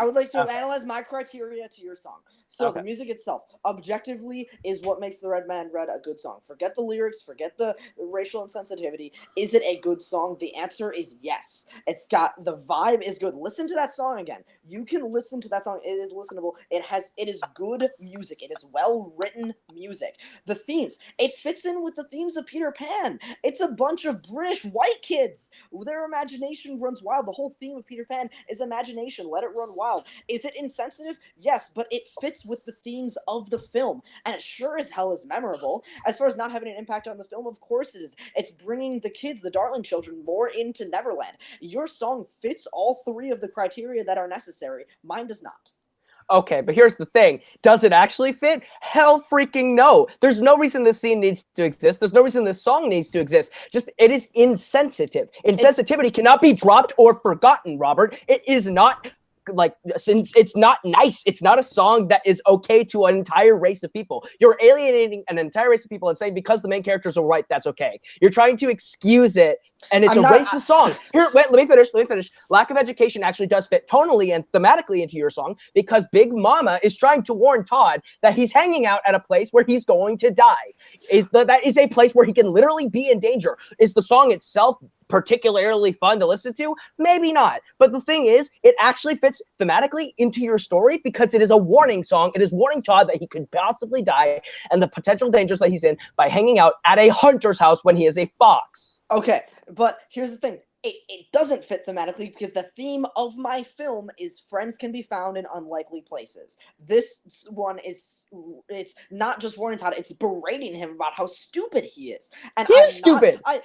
would like to analyze my criteria to your song. So the music itself, objectively, is what makes The Red Man Red a good song. Forget the lyrics, forget the racial insensitivity. Is it a good song? The answer is yes. It's got, the vibe is good. Listen to that song again. You can listen to that song. It is listenable. It is good music. It is well-written music. The themes, it fits in with the themes of Peter Pan. It's a bunch of British white kids. Their imagination runs wild. The whole theme of Peter Pan is imagination. Let it run wild. Is it insensitive? Yes, but it fits with the themes of the film, and it sure as hell is memorable. As far as not having an impact on the film, of course it is. It's bringing the kids, the Darling children, more into Neverland. Your song fits all 3 of the criteria that are necessary. Mine does not. Okay, but here's the thing. Does it actually fit? Hell freaking no. There's no reason this scene needs to exist. There's no reason this song needs to exist. Just, it is insensitive. Insensitivity cannot be dropped or forgotten, Robert. It is not, like, since it's not nice. It's not a song that is okay to an entire race of people. You're alienating an entire race of people and saying because the main characters are white, that's okay. You're trying to excuse it, and it's a racist song. Here, wait, let me finish. Lack of education actually does fit tonally and thematically into your song because Big Mama is trying to warn Todd that he's hanging out at a place where he's going to die. That is a place where he can literally be in danger. Is the song itself particularly fun to listen to? Maybe not. But the thing is, it actually fits thematically into your story because it is a warning song. It is warning Todd that he could possibly die and the potential dangers that he's in by hanging out at a hunter's house when he is a fox. Okay, but here's the thing. It doesn't fit thematically because the theme of my film is friends can be found in unlikely places. This one it's not just warning Todd, it's berating him about how stupid he is. And He is stupid. I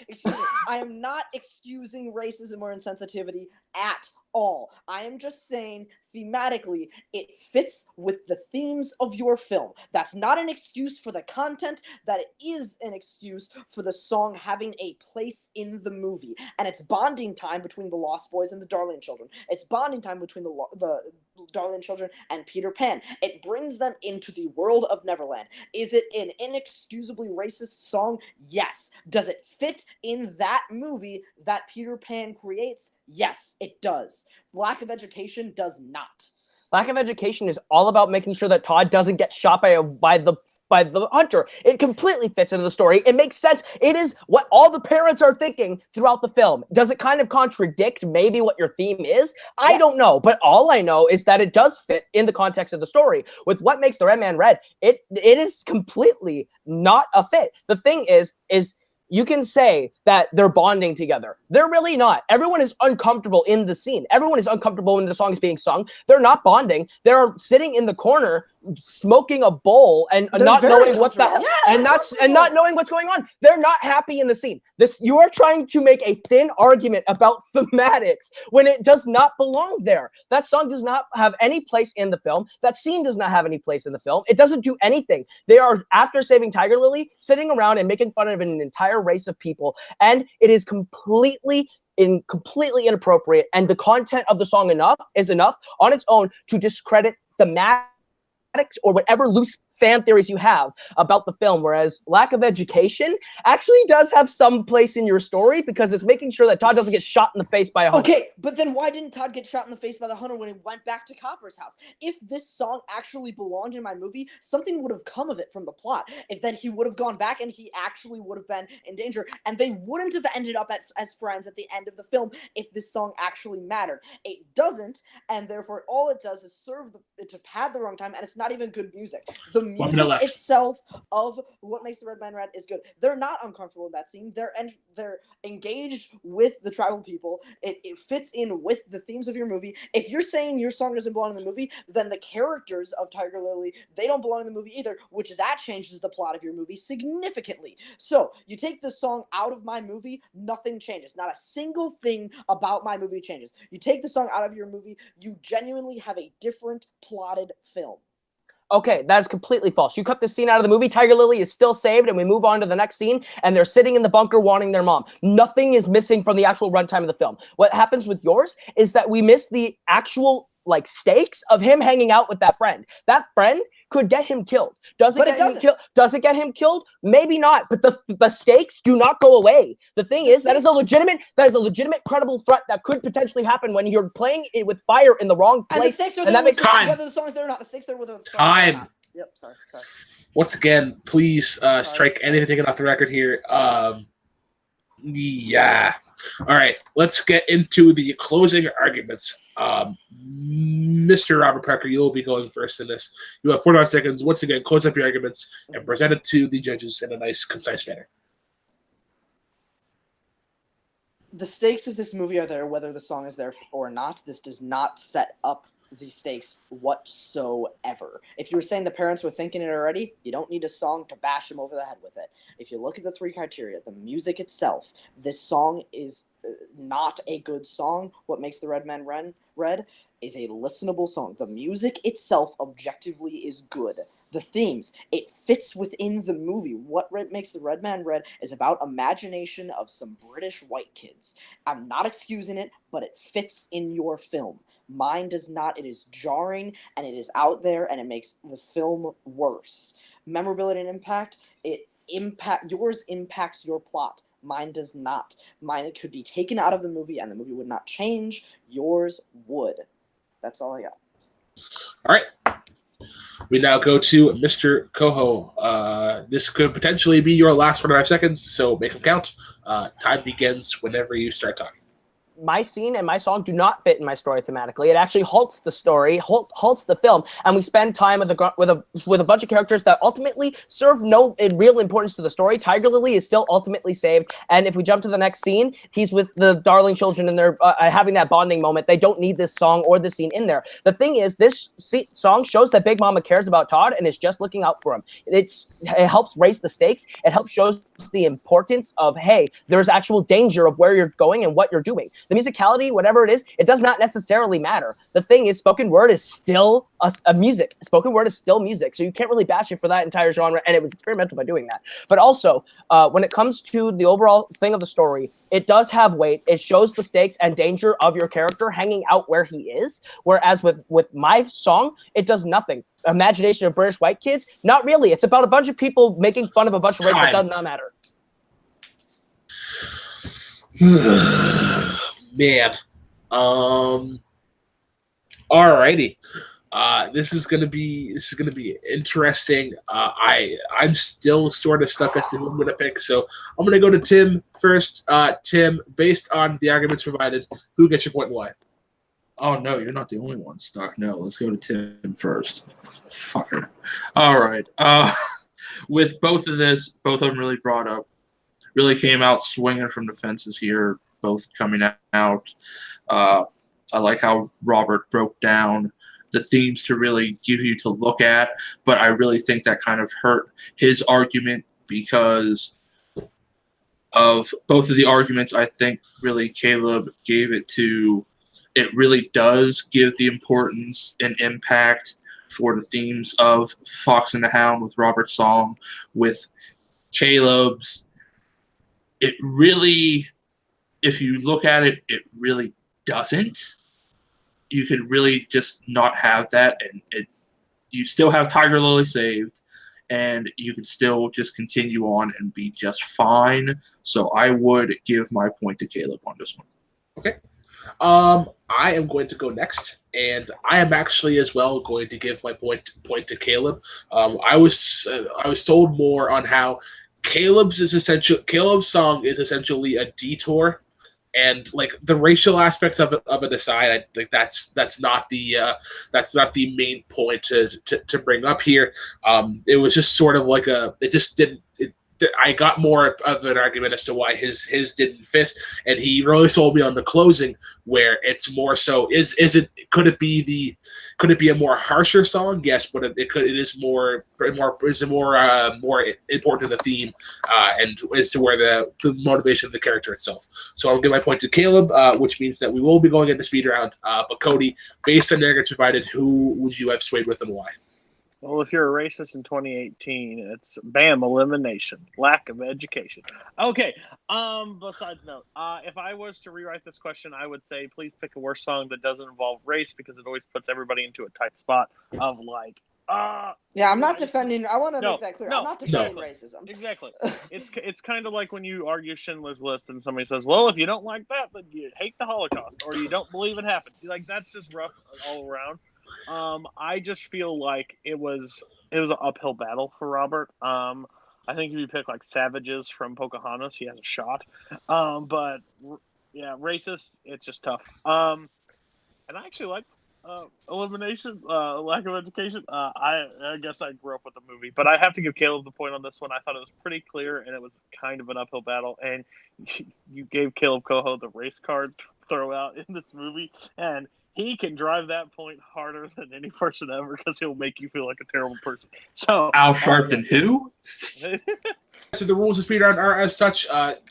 am not excusing racism or insensitivity at all. I am just saying thematically it fits with the themes of your film. That's not an excuse for the content. That is an excuse for the song having a place in the movie. And it's bonding time between the Lost Boys and the Darling Children. It's bonding time between the Darling Children and Peter Pan. It brings them into the world of Neverland. Is it an inexcusably racist song? Yes. Does it fit in that movie that Peter Pan creates? Yes, it does. Lack of education does not. Lack of education is all about making sure that Todd doesn't get shot by the hunter. It completely fits into the story. It makes sense. It is what all the parents are thinking throughout the film. Does it kind of contradict maybe what your theme is? I don't know, but all I know is that it does fit in the context of the story. With what makes the Red Man red, it is completely not a fit. The thing is you can say that they're bonding together. They're really not. Everyone is uncomfortable in the scene. Everyone is uncomfortable when the song is being sung. They're not bonding. They're sitting in the corner smoking a bowl and not knowing what the hell, and not knowing what's going on. They're not happy in the scene. You are trying to make a thin argument about thematics when it does not belong there. That song does not have any place in the film. That scene does not have any place in the film. It doesn't do anything. They are, after saving Tiger Lily, sitting around and making fun of an entire race of people, and it is completely inappropriate, and the content of the song is enough on its own to discredit thematics or whatever loose fan theories you have about the film, whereas lack of education actually does have some place in your story because it's making sure that Todd doesn't get shot in the face by a hunter. Okay, but then why didn't Todd get shot in the face by the hunter when he went back to Copper's house? If this song actually belonged in my movie, something would have come of it from the plot. If then he would have gone back and he actually would have been in danger, and they wouldn't have ended up as friends at the end of the film if this song actually mattered. It doesn't, and therefore all it does is serve to pad the runtime, and it's not even good music. The music itself of What Makes the Red Man Red is good. They're not uncomfortable in that scene. They're engaged with the tribal people. It fits in with the themes of your movie. If you're saying your song doesn't belong in the movie, then the characters of Tiger Lily, they don't belong in the movie either, which that changes the plot of your movie significantly. So you take the song out of my movie, nothing changes. Not a single thing about my movie changes. You take the song out of your movie, you genuinely have a different plotted film. Okay, that is completely false. You cut the scene out of the movie, Tiger Lily is still saved, and we move on to the next scene, and they're sitting in the bunker wanting their mom. Nothing is missing from the actual runtime of the film. What happens with yours is that we miss the actual stakes of him hanging out with that friend. That friend could get him killed. Does it get him killed? Maybe not, but the stakes do not go away. The thing is, that is a legitimate credible threat that could potentially happen when you're playing it with fire in the wrong place. And the stakes are there whether the song is there or not. The stakes are whether the song is there or not. Yep, sorry. Once again, please strike anything taken off the record here. Yeah. All right, let's get into the closing arguments. Mr. Robert Parker, you'll be going first in this. You have 49 seconds. Once again, close up your arguments and present it to the judges in a nice, concise manner. The stakes of this movie are there whether the song is there or not. This does not set up the stakes whatsoever. If you were saying the parents were thinking it already, you don't need a song to bash them over the head with it. If you look at the 3 criteria, the music itself, this song is not a good song. What makes the Red Man Red is a listenable song. The music itself objectively is good. The themes, it fits within the movie. What makes the Red Man Red is about imagination of some British white kids. I'm not excusing it, but it fits in your film. Mine does not. It is jarring, and it is out there, and it makes the film worse. Memorability and impact, yours impacts your plot. Mine does not. Mine could be taken out of the movie, and the movie would not change. Yours would. That's all I got. All right. We now go to Mr. Koho. This could potentially be your last 45 seconds, so make them count. Time begins whenever you start talking. My scene and my song do not fit in my story thematically. It actually halts the story, halts the film, and we spend time with a bunch of characters that ultimately serve no real importance to the story. Tiger Lily is still ultimately saved, and if we jump to the next scene, he's with the darling children and they're having that bonding moment. They don't need this song or this scene in there. The thing is, this song shows that Big Mama cares about Todd and is just looking out for him. It helps raise the stakes. It helps show the importance of, hey, there's actual danger of where you're going and what you're doing. The musicality, whatever it is, it does not necessarily matter. The thing is, spoken word is still a music. Spoken word is still music, so you can't really bash it for that entire genre, and it was experimental by doing that. But also, when it comes to the overall thing of the story, it does have weight. It shows the stakes and danger of your character hanging out where he is, whereas with my song, it does nothing. Imagination of British white kids? Not really. It's about a bunch of people making fun of a bunch of race that does not matter. Man. Alrighty. This is gonna be interesting. I'm still sort of stuck as to who I'm gonna pick, so I'm gonna go to Tim first. Tim, based on the arguments provided, who gets your point and why? Oh, no, you're not the only one stuck. No, let's go to Tim first. Fucker. All right. With both of them really brought up, really came out swinging from the fences here, both coming out. I like how Robert broke down the themes to really give you to look at, but I really think that kind of hurt his argument because of both of the arguments. I think really Kaleb gave it to. It really does give the importance and impact for the themes of Fox and the Hound with Robert's song. With Kaleb's, it really, if you look at it, it really doesn't. You can really just not have that, and you still have Tiger Lily saved, and you can still just continue on and be just fine. So I would give my point to Kaleb on this one. Okay. I am going to go next, and I am actually as well going to give my point to Kaleb. I was told more on how Kaleb's song is essentially a detour, and like the racial aspects of it aside, I think that's not the main point to bring up here. It was just sort of like I got more of an argument as to why his didn't fit, and he really sold me on the closing, where it's more so could it be a more harsher song? Yes, but it is more important to the theme and as to where the motivation of the character itself. So I'll give my point to Kaleb, which means that we will be going into speed round. But Cody, based on the arguments provided, who would you have swayed with and why? Well, if you're a racist in 2018, it's bam, elimination, lack of education. Okay. Besides note, if I was to rewrite this question, I would say please pick a worse song that doesn't involve race, because it always puts everybody into a tight spot of like, yeah, I'm not defending. I want to make that clear. No, I'm not defending racism. Exactly. It's kind of like when you argue Schindler's List and somebody says, "Well, if you don't like that, then you hate the Holocaust or you don't believe it happened." Like, that's just rough all around. I just feel like it was an uphill battle for Robert. I think if you pick like Savages from Pocahontas, he has a shot. But yeah, racist, it's just tough. And I actually like elimination, lack of education. I guess I grew up with the movie, but I have to give Kaleb the point on this one. I thought it was pretty clear, and it was kind of an uphill battle. And you gave Kaleb Koho the race card throw out in this movie, and he can drive that point harder than any person ever because he'll make you feel like a terrible person. So Al Sharpton, who? So the rules of speed round are as such.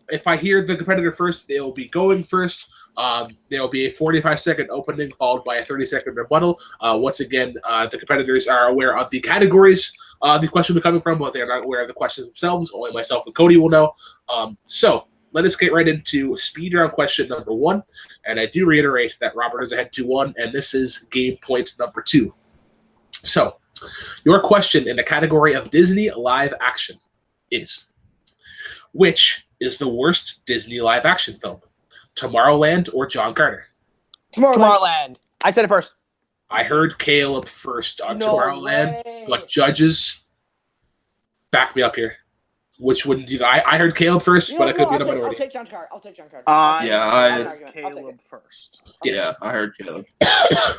If I hear the competitor first, they'll be going first. There will be a 45-second opening followed by a 30-second rebuttal. Once again, the competitors are aware of the categories the question will be coming from, but they're not aware of the questions themselves. Only myself and Cody will know. So let us get right into speed round question number 1. And I do reiterate that Robert is ahead 2-1, and this is game point number 2. So your question in the category of Disney live action is: which is the worst Disney live action film? Tomorrowland or John Carter? Tomorrowland. I said it first. I heard Caleb first on No Tomorrowland, way. but judges, back me up here. Which wouldn't you? I heard Caleb first, but I could be in a I'll minority. take John Carter. I'll take John Carter. Yeah, I'll I- take it. I'll take Caleb it. first. Yes. Yeah, I heard Caleb.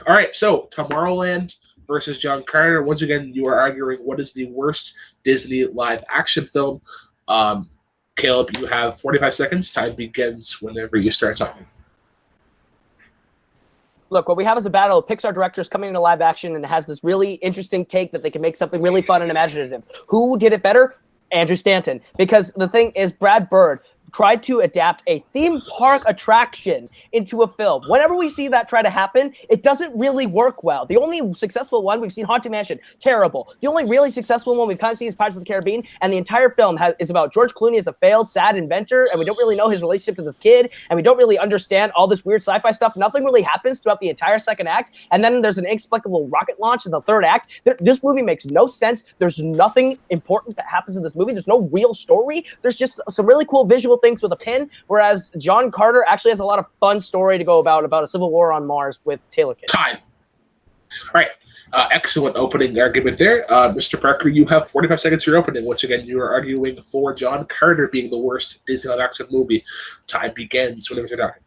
All right, so Tomorrowland versus John Carter. Once again, you are arguing what is the worst Disney live action film. Caleb, you have 45 seconds. Time begins whenever you start talking. Look, what we have is a battle of Pixar directors coming into live action and it has this really interesting take that they can make something really fun and imaginative. Who did it better? Andrew Stanton. Because the thing is, Brad Bird tried to adapt a theme park attraction into a film. Whenever we see that try to happen, it doesn't really work well. The only successful one, we've seen Haunted Mansion, terrible. The only really successful one we've kind of seen is Pirates of the Caribbean, and the entire film is about George Clooney as a failed, sad inventor, and we don't really know his relationship to this kid, and we don't really understand all this weird sci-fi stuff. Nothing really happens throughout the entire second act, and then there's an inexplicable rocket launch in the third act. This movie makes no sense. There's nothing important that happens in this movie. There's no real story. There's just some really cool visual things with a pin, whereas John Carter actually has a lot of fun story to go about a civil war on Mars with Taylor Kitsch. Time. All right. Excellent opening argument there. Mr. Parker, you have 45 seconds for your opening. Once again, you are arguing for John Carter being the worst Disney live action movie. Time begins whenever you're talking.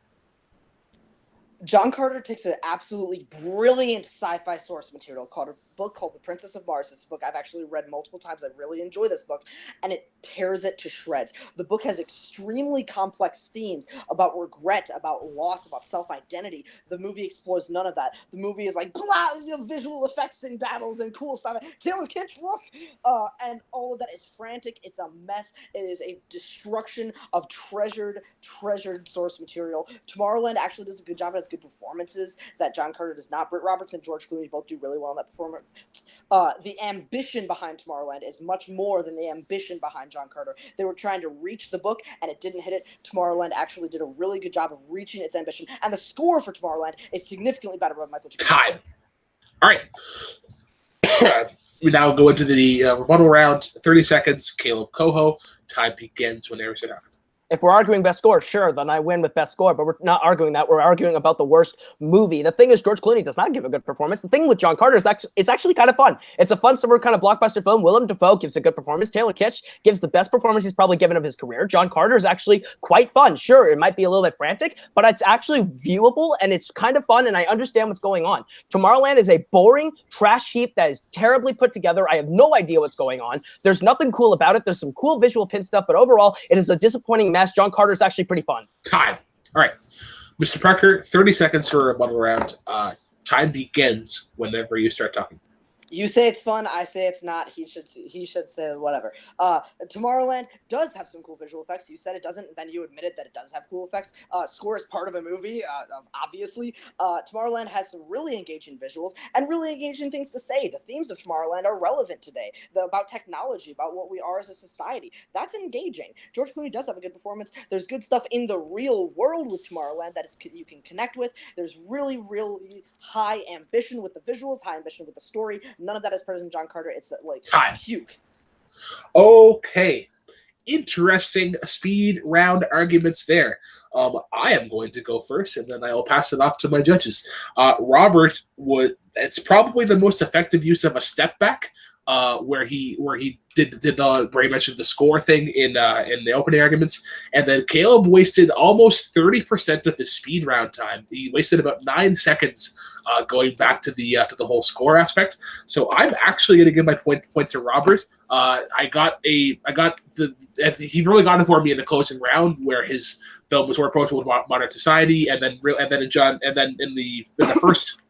John Carter takes an absolutely brilliant sci-fi source material called a book called The Princess of Mars. This book I've actually read multiple times. I really enjoy this book, and it tears it to shreds. The book has extremely complex themes about regret, about loss, about self-identity. The movie explores none of that. The movie is like blah, visual effects and battles and cool stuff. Taylor Kitsch, look, and all of that is frantic. It's a mess. It is a destruction of treasured source material. Tomorrowland actually does a good job. It has good performances that John Carter does not. Britt Roberts and George Clooney both do really well in that performance. The ambition behind Tomorrowland is much more than the ambition behind John Carter. They were trying to reach the book, and it didn't hit it. Tomorrowland actually did a really good job of reaching its ambition, and the score for Tomorrowland is significantly better by Michael Jackson. Time. All right. We now go into the rebuttal round. 30 seconds. Caleb Koho. Time begins whenever you're talking. If we're arguing best score, sure, then I win with best score, but we're not arguing that. We're arguing about the worst movie. The thing is, George Clooney does not give a good performance. The thing with John Carter is it's actually kind of fun. It's a fun summer kind of blockbuster film. Willem Dafoe gives a good performance. Taylor Kitsch gives the best performance he's probably given of his career. John Carter is actually quite fun. Sure, it might be a little bit frantic, but it's actually viewable, and it's kind of fun, and I understand what's going on. Tomorrowland is a boring trash heap that is terribly put together. I have no idea what's going on. There's nothing cool about it. There's some cool visual pin stuff, but overall, it is a disappointing mess. John Carter's actually pretty fun. Time. All right. Mr. Parker, 30 seconds for a rebuttal round. Time begins whenever you start talking. You say it's fun, I say it's not. He should say whatever. Tomorrowland does have some cool visual effects. You said it doesn't, and then you admitted that it does have cool effects. Score is part of a movie, obviously. Tomorrowland has some really engaging visuals and really engaging things to say. The themes of Tomorrowland are relevant today. About technology, about what we are as a society. That's engaging. George Clooney does have a good performance. There's good stuff in the real world with Tomorrowland that you can connect with. There's really, really high ambition with the visuals, high ambition with the story. None of that is present in John Carter. It's like Time. puke. Okay. Interesting speed round arguments there. I am going to go first, and then I will pass it off to my judges. Robert it's probably the most effective use of a step back where he did where he mentioned the score thing in the opening arguments, and then Kaleb wasted almost 30% of his speed round time. He wasted about 9 seconds going back to the whole score aspect. So I'm actually going to give my point to Robert. He really got it for me in the closing round where his film was more approachable with modern society, and then in the first.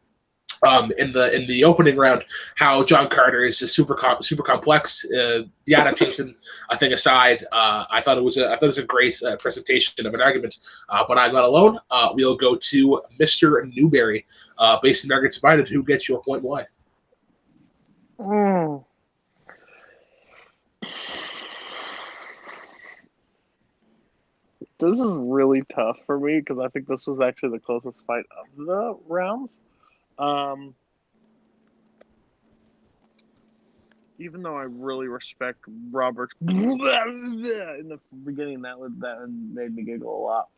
In the opening round, how John Carter is just super complex. The adaptation, I think, aside, I thought it was a great presentation of an argument. But I'm not alone. We'll go to Mr. Newberry, based in Arguments Divided. Who gets your point? Why? This is really tough for me because I think this was actually the closest fight of the rounds. Even though I really respect Robert's in the beginning, that made me giggle a lot.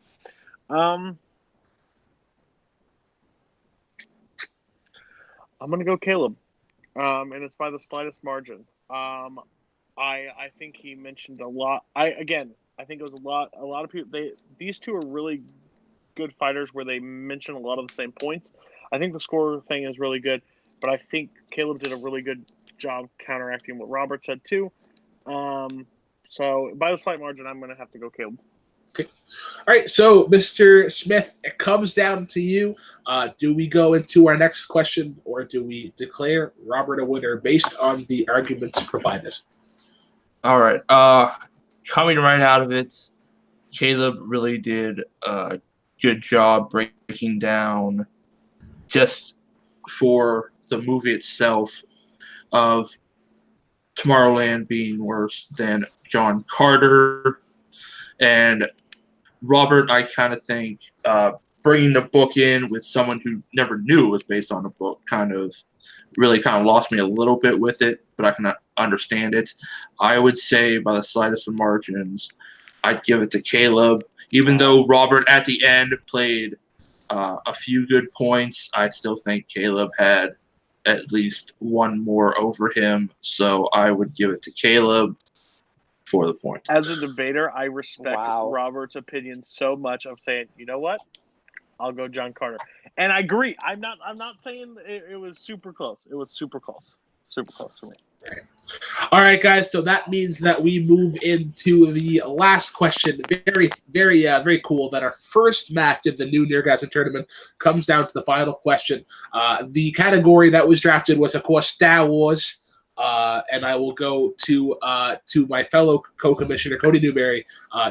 I'm gonna go Kaleb, and it's by the slightest margin. I think he mentioned a lot. I think it was a lot of people. These two are really good fighters where they mention a lot of the same points. I think the score thing is really good, but I think Kaleb did a really good job counteracting what Robert said too. So by the slight margin, I'm going to have to go Kaleb. Okay. All right. So, Mr. Smith, it comes down to you. Do we go into our next question, or do we declare Robert a winner based on the arguments provided? All right. Coming right out of it, Kaleb really did a good job breaking down just for the movie itself of Tomorrowland being worse than John Carter. And Robert, I kind of think bringing the book in with someone who never knew it was based on a book really lost me a little bit with it, but I can understand it. I would say by the slightest of margins, I'd give it to Kaleb. Even though Robert at the end played a few good points, I still think Kaleb had at least one more over him, so I would give it to Kaleb for the point. As a debater, I respect Robert's opinion so much of saying, you know what? I'll go John Carter. And I agree. I'm not saying it was super close. It was super close. Super close for me. Right. All right, guys. So that means that we move into the last question. Very, very, very cool that our first match of the new Nerdgasm tournament comes down to the final question. The category that was drafted was, of course, Star Wars. And I will go to my fellow co-commissioner, Cody Newberry,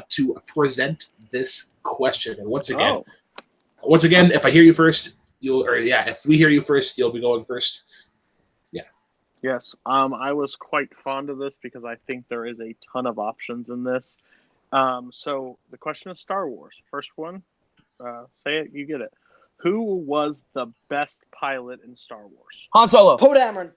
to present this question. And once again, if I hear you first, if we hear you first, you'll be going first. Yes, I was quite fond of this because I think there is a ton of options in this. So the question of Star Wars. First one, say it, you get it. Who was the best pilot in Star Wars? Han Solo. Poe Dameron.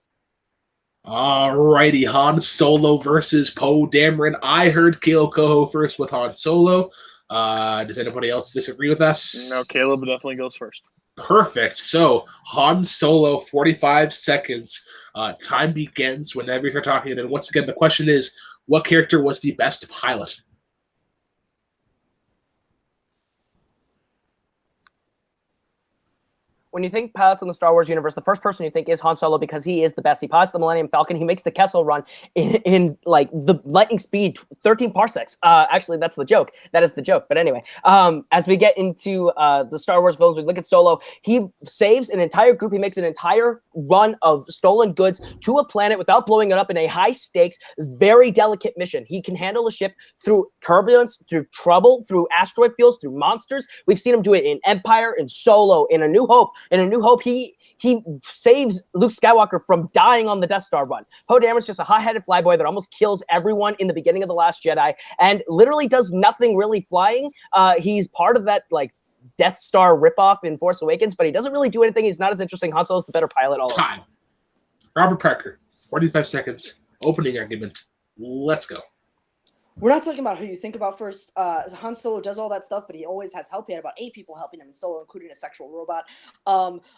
All righty, Han Solo versus Poe Dameron. I heard Kaleb Koho first with Han Solo. Does anybody else disagree with us? No, Kaleb definitely goes first. Perfect. So Han Solo, 45 seconds. Time begins whenever you're talking. And once again, the question is, what character was the best pilot? When you think pilots in the Star Wars universe, the first person you think is Han Solo because he is the best. He pilots the Millennium Falcon. He makes the Kessel Run in like the lightning speed, 13 parsecs. Actually, that's the joke. That is the joke. But anyway, as we get into the Star Wars films, we look at Solo. He saves an entire group. He makes an entire run of stolen goods to a planet without blowing it up in a high stakes, very delicate mission. He can handle a ship through turbulence, through trouble, through asteroid fields, through monsters. We've seen him do it in Empire, in Solo, in A New Hope. In A New Hope, he saves Luke Skywalker from dying on the Death Star run. Poe Dameron's just a hot-headed flyboy that almost kills everyone in the beginning of The Last Jedi and literally does nothing really flying. He's part of that like Death Star ripoff in Force Awakens, but he doesn't really do anything. He's not as interesting. Han Solo's the better pilot all over. Time. Robert Parker, 45 seconds. Opening argument. Let's go. We're not talking about who you think about first. Han Solo does all that stuff, but he always has help. He had about 8 people helping him in Solo, including a sexual robot.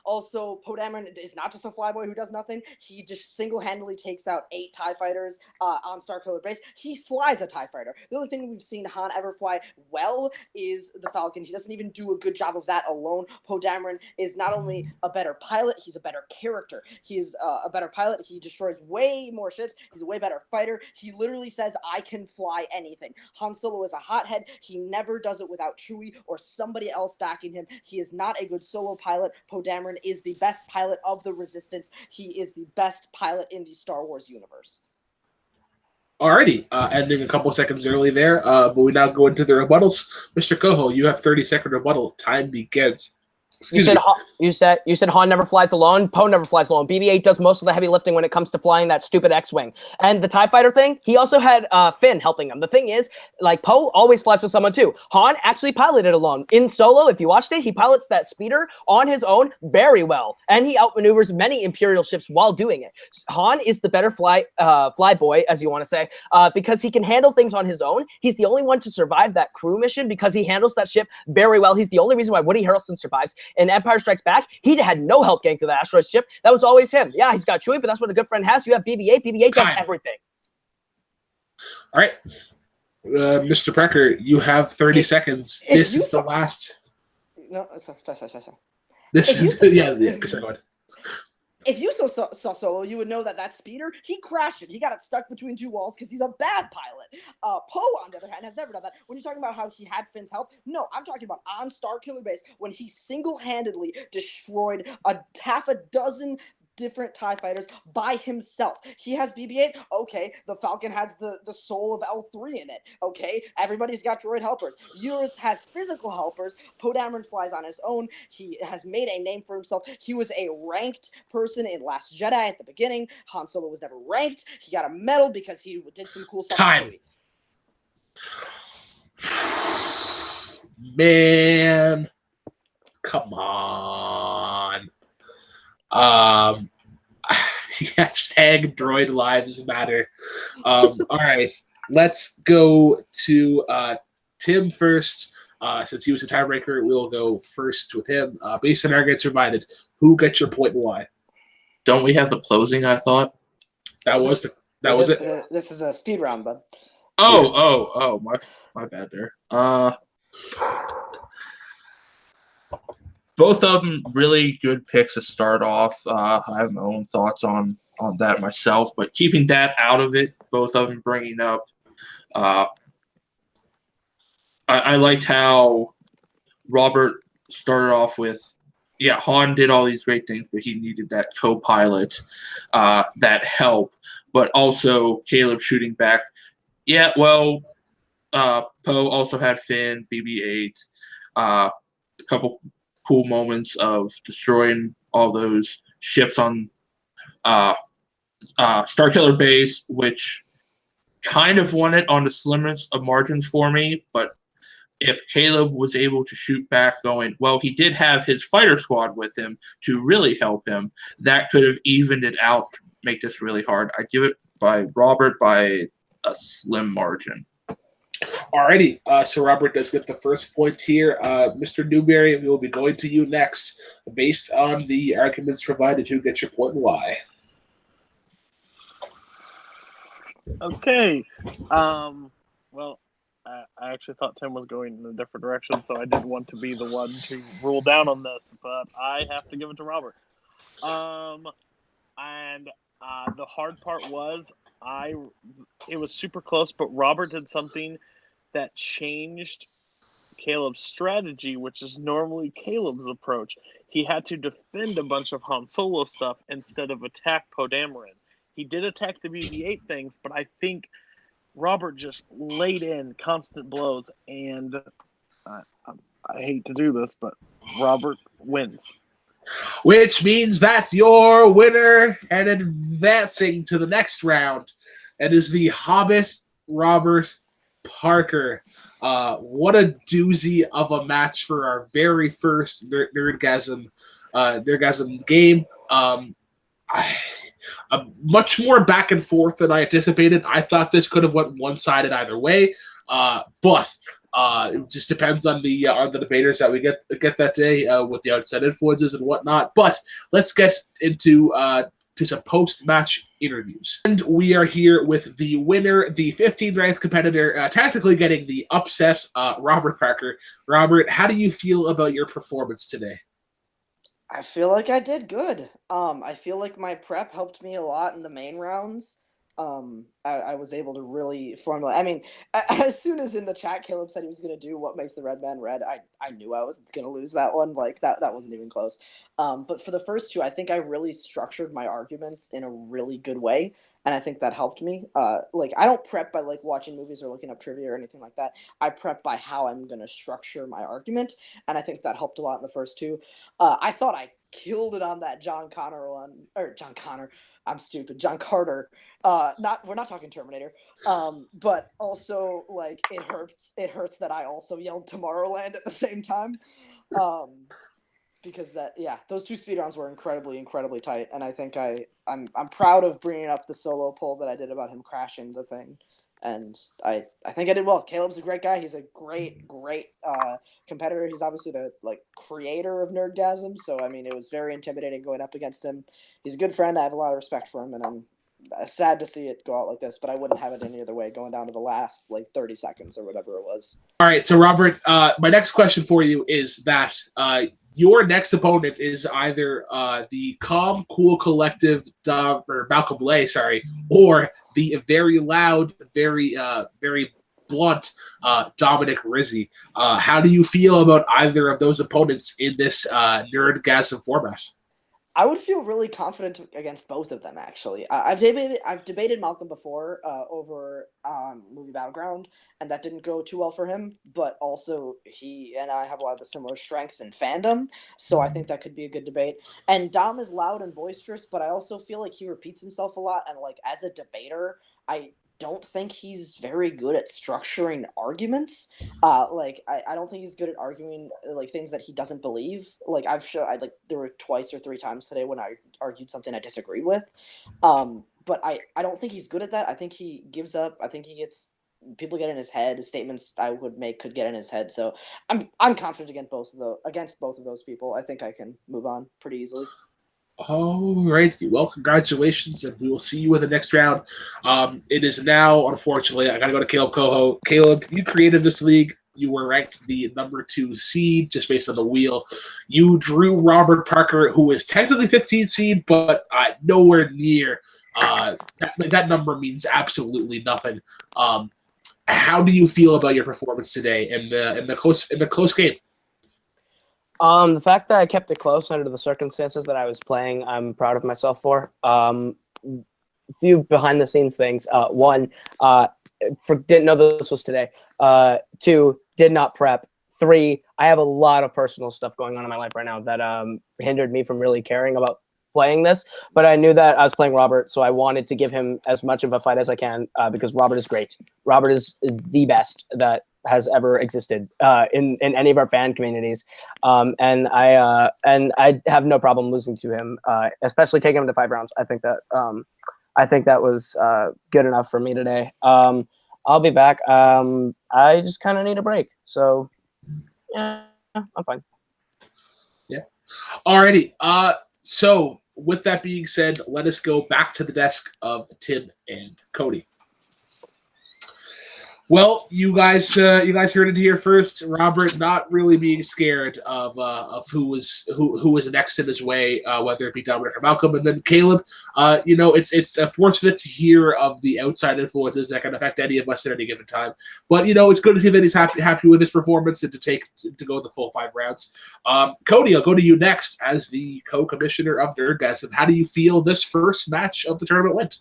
Also, Poe Dameron is not just a flyboy who does nothing. He just single-handedly takes out 8 TIE fighters on Starkiller Base. He flies a TIE fighter. The only thing we've seen Han ever fly well is the Falcon. He doesn't even do a good job of that alone. Poe Dameron is not only a better pilot, he's a better character. He is a better pilot. He destroys way more ships. He's a way better fighter. He literally says, I can fly anything. Han Solo is a hothead. He never does it without Chewie or somebody else backing him. He is not a good solo pilot. Poe Dameron is the best pilot of the Resistance. He is the best pilot in the Star Wars universe. Alrighty, ending a couple seconds early there, but we now go into the rebuttals. Mr. Koho, you have 30-second rebuttal. Time begins. You said Han never flies alone. Poe never flies alone. BB-8 does most of the heavy lifting when it comes to flying that stupid X-wing. And the TIE fighter thing, he also had Finn helping him. The thing is, like, Poe always flies with someone too. Han actually piloted alone. In Solo, if you watched it, he pilots that speeder on his own very well, and he outmaneuvers many Imperial ships while doing it. Han is the better fly boy, as you want to say, because he can handle things on his own. He's the only one to survive that crew mission because he handles that ship very well. He's the only reason why Woody Harrelson survives. In Empire Strikes Back, he had no help getting to the asteroid ship. That was always him. Yeah, he's got Chewie, but that's what a good friend has. You have BB-8. BB-8 does everything. All right. Mr. Precker, you have 30 seconds. This is the last. No, sorry. This is go ahead. If you saw Solo, you would know that speeder, he crashed it. He got it stuck between 2 walls because he's a bad pilot. Poe, on the other hand, has never done that. When you're talking about how he had Finn's help, no, I'm talking about on Starkiller Base when he single-handedly destroyed half a dozen different TIE fighters by himself. He has BB-8. Okay, the Falcon has the soul of L3 in it. Okay, everybody's got droid helpers. Eurus has physical helpers. Poe Dameron flies on his own. He has made a name for himself. He was a ranked person in Last Jedi at the beginning. Han Solo was never ranked. He got a medal because he did some cool stuff. Time. Man, come on. Hashtag droid lives matter. All right, let's go to Tim first. Since he was a tiebreaker, we'll go first with him. Based on arguments provided, who gets your point and why? Don't we have the closing? I thought that was it. This is a speed round, bud. Oh, my bad there. Both of them really good picks to start off. I have my own thoughts on that myself, but keeping that out of it, both of them bringing up. I liked how Robert started off with, Han did all these great things, but he needed that co-pilot, that help, but also Kaleb shooting back. Poe also had Finn, BB-8, a couple cool moments of destroying all those ships on Starkiller Base, which kind of won it on the slimmest of margins for me. But if Kaleb was able to shoot back going, well, he did have his fighter squad with him to really help him, that could have evened it out, make this really hard. I give it by Robert by a slim margin. Alrighty, so Robert does get the first point here. Mr. Newberry, we will be going to you next. Based on the arguments provided, who gets your point and why? Okay. Well, I actually thought Tim was going in a different direction, so I didn't want to be the one to rule down on this, but I have to give it to Robert. And the hard part was it was super close, but Robert did something that changed Kaleb's strategy, which is normally Kaleb's approach. He had to defend a bunch of Han Solo stuff instead of attack Poe Dameron. He did attack the BB-8 things, but I think Robert just laid in constant blows, and I hate to do this, but Robert wins. Which means that your winner and advancing to the next round, and is the Hobbit Robert Parker. What a doozy of a match for our very first Nerdgasm game. much more back and forth than I anticipated. I thought this could have went one-sided either way, but it just depends on the debaters that we get that day with the outside influences and whatnot. But let's get into to some post-match interviews. And we are here with the winner, the 15th ranked competitor, tactically getting the upset, Robert Parker. Robert, how do you feel about your performance today? I feel like I did good. I feel like my prep helped me a lot in the main rounds. I was able to really formulate. I mean, as soon as in the chat, Kaleb said he was going to do what makes the red man red. I knew I was going to lose that one. Like that wasn't even close. But for the first two, I think I really structured my arguments in a really good way, and I think that helped me. Like I don't prep by like watching movies or looking up trivia or anything like that. I prep by how I'm going to structure my argument, and I think that helped a lot in the first two. I thought I killed it on that John Connor one, or John Connor. I'm stupid. John Carter. We're not talking Terminator. But also like it hurts that I also yelled Tomorrowland at the same time. Because those two speedruns were incredibly tight, and I think I'm proud of bringing up the solo poll that I did about him crashing the thing, and I think I did well. Caleb's a great guy. He's a great competitor. He's obviously the creator of Nerdgasm, so I mean it was very intimidating going up against him. He's a good friend. I have a lot of respect for him, and I'm sad to see it go out like this, but I wouldn't have it any other way, going down to the last 30 seconds or whatever it was. All right, so Robert, my next question for you is that your next opponent is either the Calm Cool Collective or Malcolm Blay, or the very loud, very blunt Dominic Rizzi. How do you feel about either of those opponents in this Nerdgasm format? I would feel really confident against both of them, actually. I've debated Malcolm before over Movie Battleground, and that didn't go too well for him. But also, he and I have a lot of the similar strengths in fandom, so I think that could be a good debate. And Dom is loud and boisterous, but I also feel like he repeats himself a lot. And as a debater, I don't think he's very good at structuring arguments. I don't think he's good at arguing things that he doesn't believe. There were twice or three times today when I argued something I disagreed with. But I don't think he's good at that. I think he gives up. I think people get in his head. His statements I would make could get in his head. So I'm confident against both of those people. I think I can move on pretty easily. All right. Well, congratulations, and we will see you in the next round. It is now, unfortunately, I got to go to Kaleb Koho. Kaleb, you created this league. You were ranked the number 2 seed just based on the wheel. You drew Robert Parker, who is technically 15th seed, but nowhere near. That number means absolutely nothing. How do you feel about your performance today in the close game? The fact that I kept it close under the circumstances that I was playing, I'm proud of myself for. A few behind-the-scenes things. One, didn't know this was today. 2, did not prep. 3, I have a lot of personal stuff going on in my life right now that hindered me from really caring about playing this. But I knew that I was playing Robert, so I wanted to give him as much of a fight as I can because Robert is great. Robert is the best that has ever existed in any of our fan communities, and I have no problem losing to him, especially taking him to 5 rounds. I think that was good enough for me today. I'll be back. I just kind of need a break, so yeah, I'm fine. Yeah. Alrighty. So with that being said, let us go back to the desk of Tim and Cody. Well, you guys heard it here first. Robert not really being scared of who was next in his way, whether it be Dominic or Malcolm, and then Kaleb. It's fortunate to hear of the outside influences that can affect any of us at any given time. But it's good to see that he's happy with his performance and to go the full 5 rounds. Cody, I'll go to you next as the co-commissioner of Nerdgasm. How do you feel this first match of the tournament went?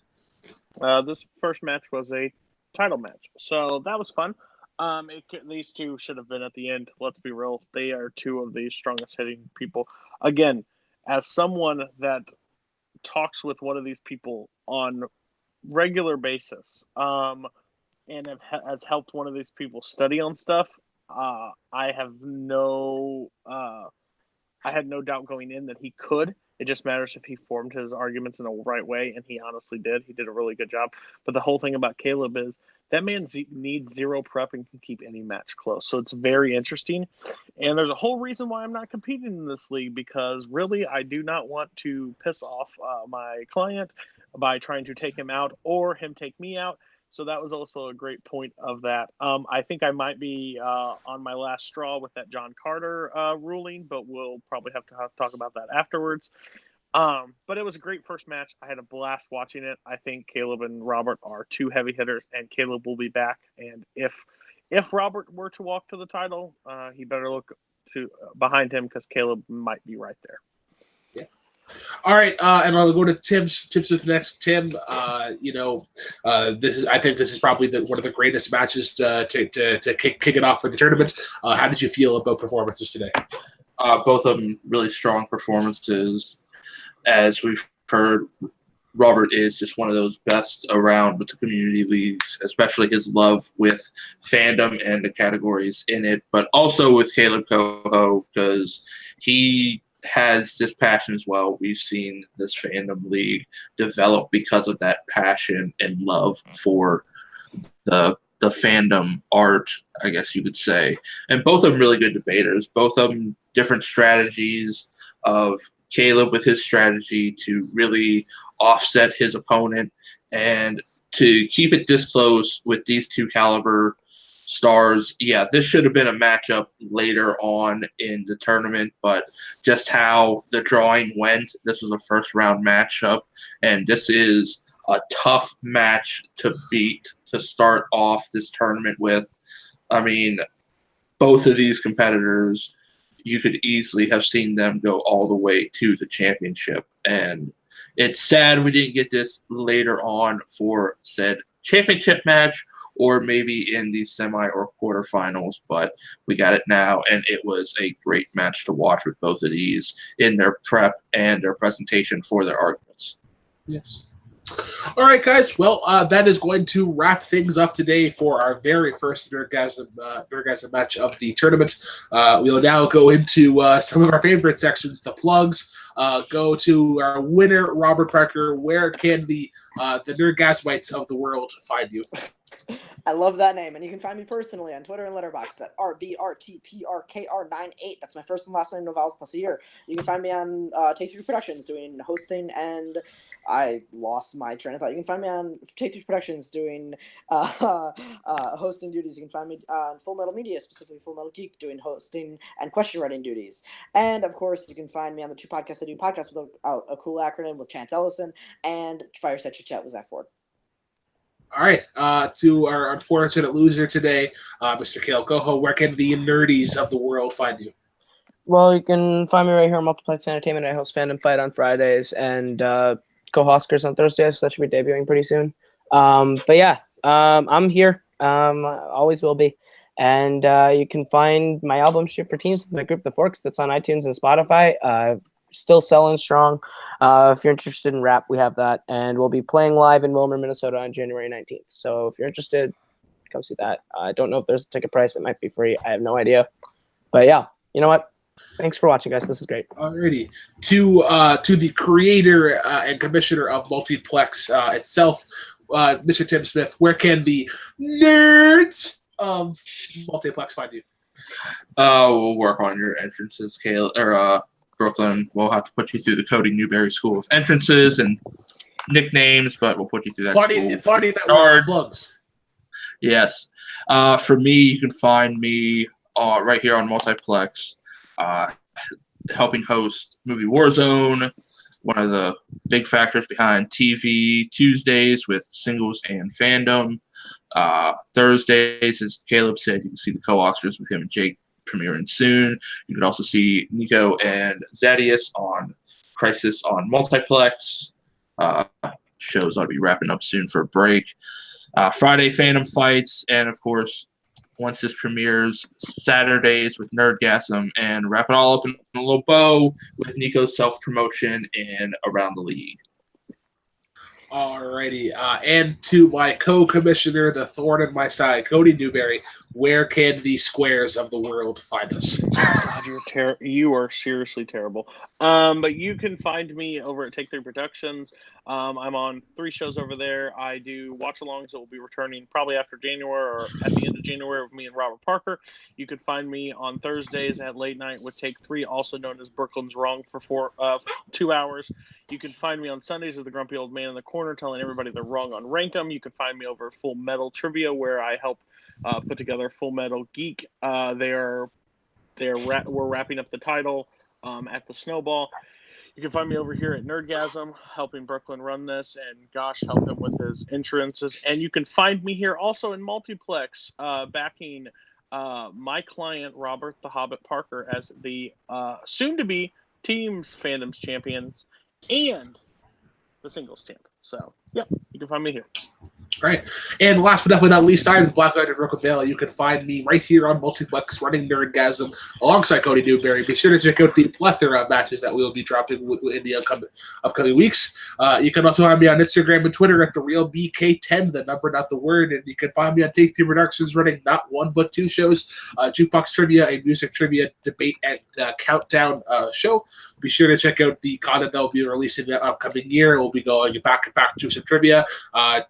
This first match was a title match, so that was fun. These two should have been at the end. Let's be real; they are 2 of the strongest hitting people. Again, as someone that talks with one of these people on regular basis, and has helped one of these people study on stuff, I have no I had no doubt going in that he could. It just matters if he formed his arguments in the right way, and he honestly did. He did a really good job. But the whole thing about Kaleb is that man needs zero prep and can keep any match close. So it's very interesting. And there's a whole reason why I'm not competing in this league, because really I do not want to piss off my client by trying to take him out or him take me out. So that was also a great point of that. I think I might be on my last straw with that John Carter ruling, but we'll probably have to talk about that afterwards. But it was a great first match. I had a blast watching it. I think Kaleb and Robert are two heavy hitters, and Kaleb will be back. And if Robert were to walk to the title, he better look to behind him, because Kaleb might be right there. All right, and I'll go to Tim's with next. Tim, I think this is probably one of the greatest matches to kick it off for the tournament. How did you feel about performances today? Both of them really strong performances. As we've heard, Robert is just one of those best around with the community leagues, especially his love with fandom and the categories in it, but also with Kaleb Koho, because he has this passion as well. We've seen this fandom league develop because of that passion and love for the fandom art, I guess you could say. And both of them really good debaters. Both of them different strategies of Kaleb with his strategy to really offset his opponent and to keep it this close with these two caliber stars. Yeah, this should have been a matchup later on in the tournament, but just how the drawing went, this was a first round matchup, and this is a tough match to beat to start off this tournament with. I mean, both of these competitors, you could easily have seen them go all the way to the championship, and it's sad we didn't get this later on for said championship match, or maybe in the semi or quarterfinals, but we got it now, and it was a great match to watch with both of these in their prep and their presentation for their arguments. Yes. All right, guys. Well, that is going to wrap things up today for our very first Nerdgasm match of the tournament. We'll now go into some of our favorite sections, the plugs. Go to our winner, Robert Parker. Where can the Nerdgasmites of the world find you? I love that name. And you can find me personally on Twitter and Letterboxd at RBRTPRKR98. That's my first and last name, no vowels plus a year. You can find me on Take 3 Productions doing hosting, and I lost my train of thought. You can find me on Take 3 Productions doing hosting duties. You can find me on Full Metal Media, specifically Full Metal Geek, doing hosting and question writing duties. And, of course, you can find me on the two podcasts I do, podcasts without a cool acronym with Chance Ellison, and Fireside Chit Chat with Zach Ford. All right, to our unfortunate loser today, Mr. Kaleb Koho, where can the nerdies of the world find you? Well, you can find me right here on Multiplex Entertainment. I host Fandom Fight on Fridays and Koho Oscars on Thursdays, so that should be debuting pretty soon. But yeah, I'm here. Always will be. And you can find my album Shoot for Teens with my group, The Forks, that's on iTunes and Spotify. Still selling strong. If you're interested in rap, we have that. And we'll be playing live in Wilmer, Minnesota on January 19th. So if you're interested, come see that. I don't know if there's a ticket price. It might be free. I have no idea. But yeah, you know what? Thanks for watching, guys. This is great. Alrighty. To the creator and commissioner of Multiplex itself, Mr. Tim Smith, where can the nerds of Multiplex find you? We'll work on your entrances, Brooklyn. We'll have to put you through the Cody Newberry School of Entrances and nicknames, but we'll put you through that. Funny that were clubs. Yes. For me, you can find me right here on Multiplex, helping host Movie Warzone, one of the big factors behind TV Tuesdays with Singles and Fandom. Thursdays, as Kaleb said, you can see the co-Oscars with him and Jake premiering soon. You can also see Nico and Zadius on Crisis on Multiplex. Shows ought to be wrapping up soon for a break. Friday, Phantom Fights, and of course, once this premieres, Saturdays with Nerdgasm, and wrap it all up in a little bow with Nico's self-promotion and Around the League. Alrighty, and to my co-commissioner, the thorn in my side, Cody Newberry, where can the squares of the world find us? God, you are seriously terrible. But you can find me over at Take 3 Productions. I'm on 3 shows over there. I do watch-alongs that will be returning probably after January or at the end of January with me and Robert Parker. You can find me on Thursdays at Late Night with Take 3, also known as Brooklyn's Wrong, for 2 hours. You can find me on Sundays as the Grumpy Old Man in the Corner telling everybody they're wrong on Rankum. You can find me over at Full Metal Trivia where I help put together Full Metal Geek. We're wrapping up the title at the Snowball. You can find me over here at Nerdgasm, helping Brooklyn run this, and Gosh, help him with his insurances. And you can find me here also in Multiplex, backing my client, Robert the Hobbit Parker, as the soon-to-be Teams Fandoms Champions and the Singles Champ. So, yep, you can find me here. Right. And last but definitely not least, I'm Black Eyed and Brooklyn Vale. You can find me right here on Multiplex running Nerdgasm alongside Cody Newberry. Be sure to check out the plethora of matches that we will be dropping in the upcoming weeks. You can also find me on Instagram and Twitter at TheRealBK10, the number, not the word. And you can find me on Take 3 Productions running not 1 but 2 shows, Jukebox Trivia, a music trivia debate and countdown show. Be sure to check out the content that will be released in the upcoming year. We'll be going back to some trivia,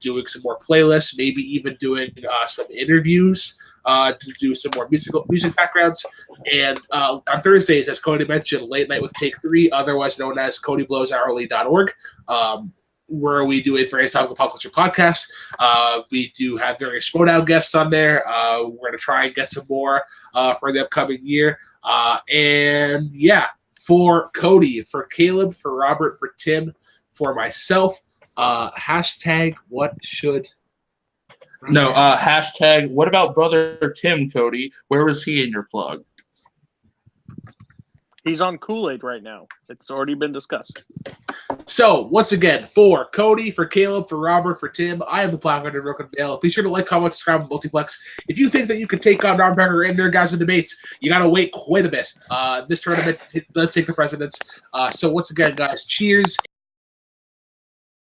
doing some more playlists, maybe even doing some interviews to do some more music backgrounds. And on Thursdays, as Cody mentioned, Late Night with Take 3, otherwise known as CodyBlowsHourly.org, where we do a various topical pop culture podcast. We do have various Schmodown guests on there. We're going to try and get some more for the upcoming year. And yeah, for Cody, for Kaleb, for Robert, for Tim, for myself, hashtag what should hashtag what about brother Tim, Cody? Where was he in your plug? He's on Kool-Aid right now. It's already been discussed. So, once again, for Cody, for Kaleb, for Robert, for Tim, I am the Black Eyed and Brooklyn Vale. Be sure to like, comment, subscribe on Multiplex. If you think that you can take on Robert Parker and Nerdgasm debates, you got to wait quite a bit. This tournament does take the precedence. So, once again, guys, cheers.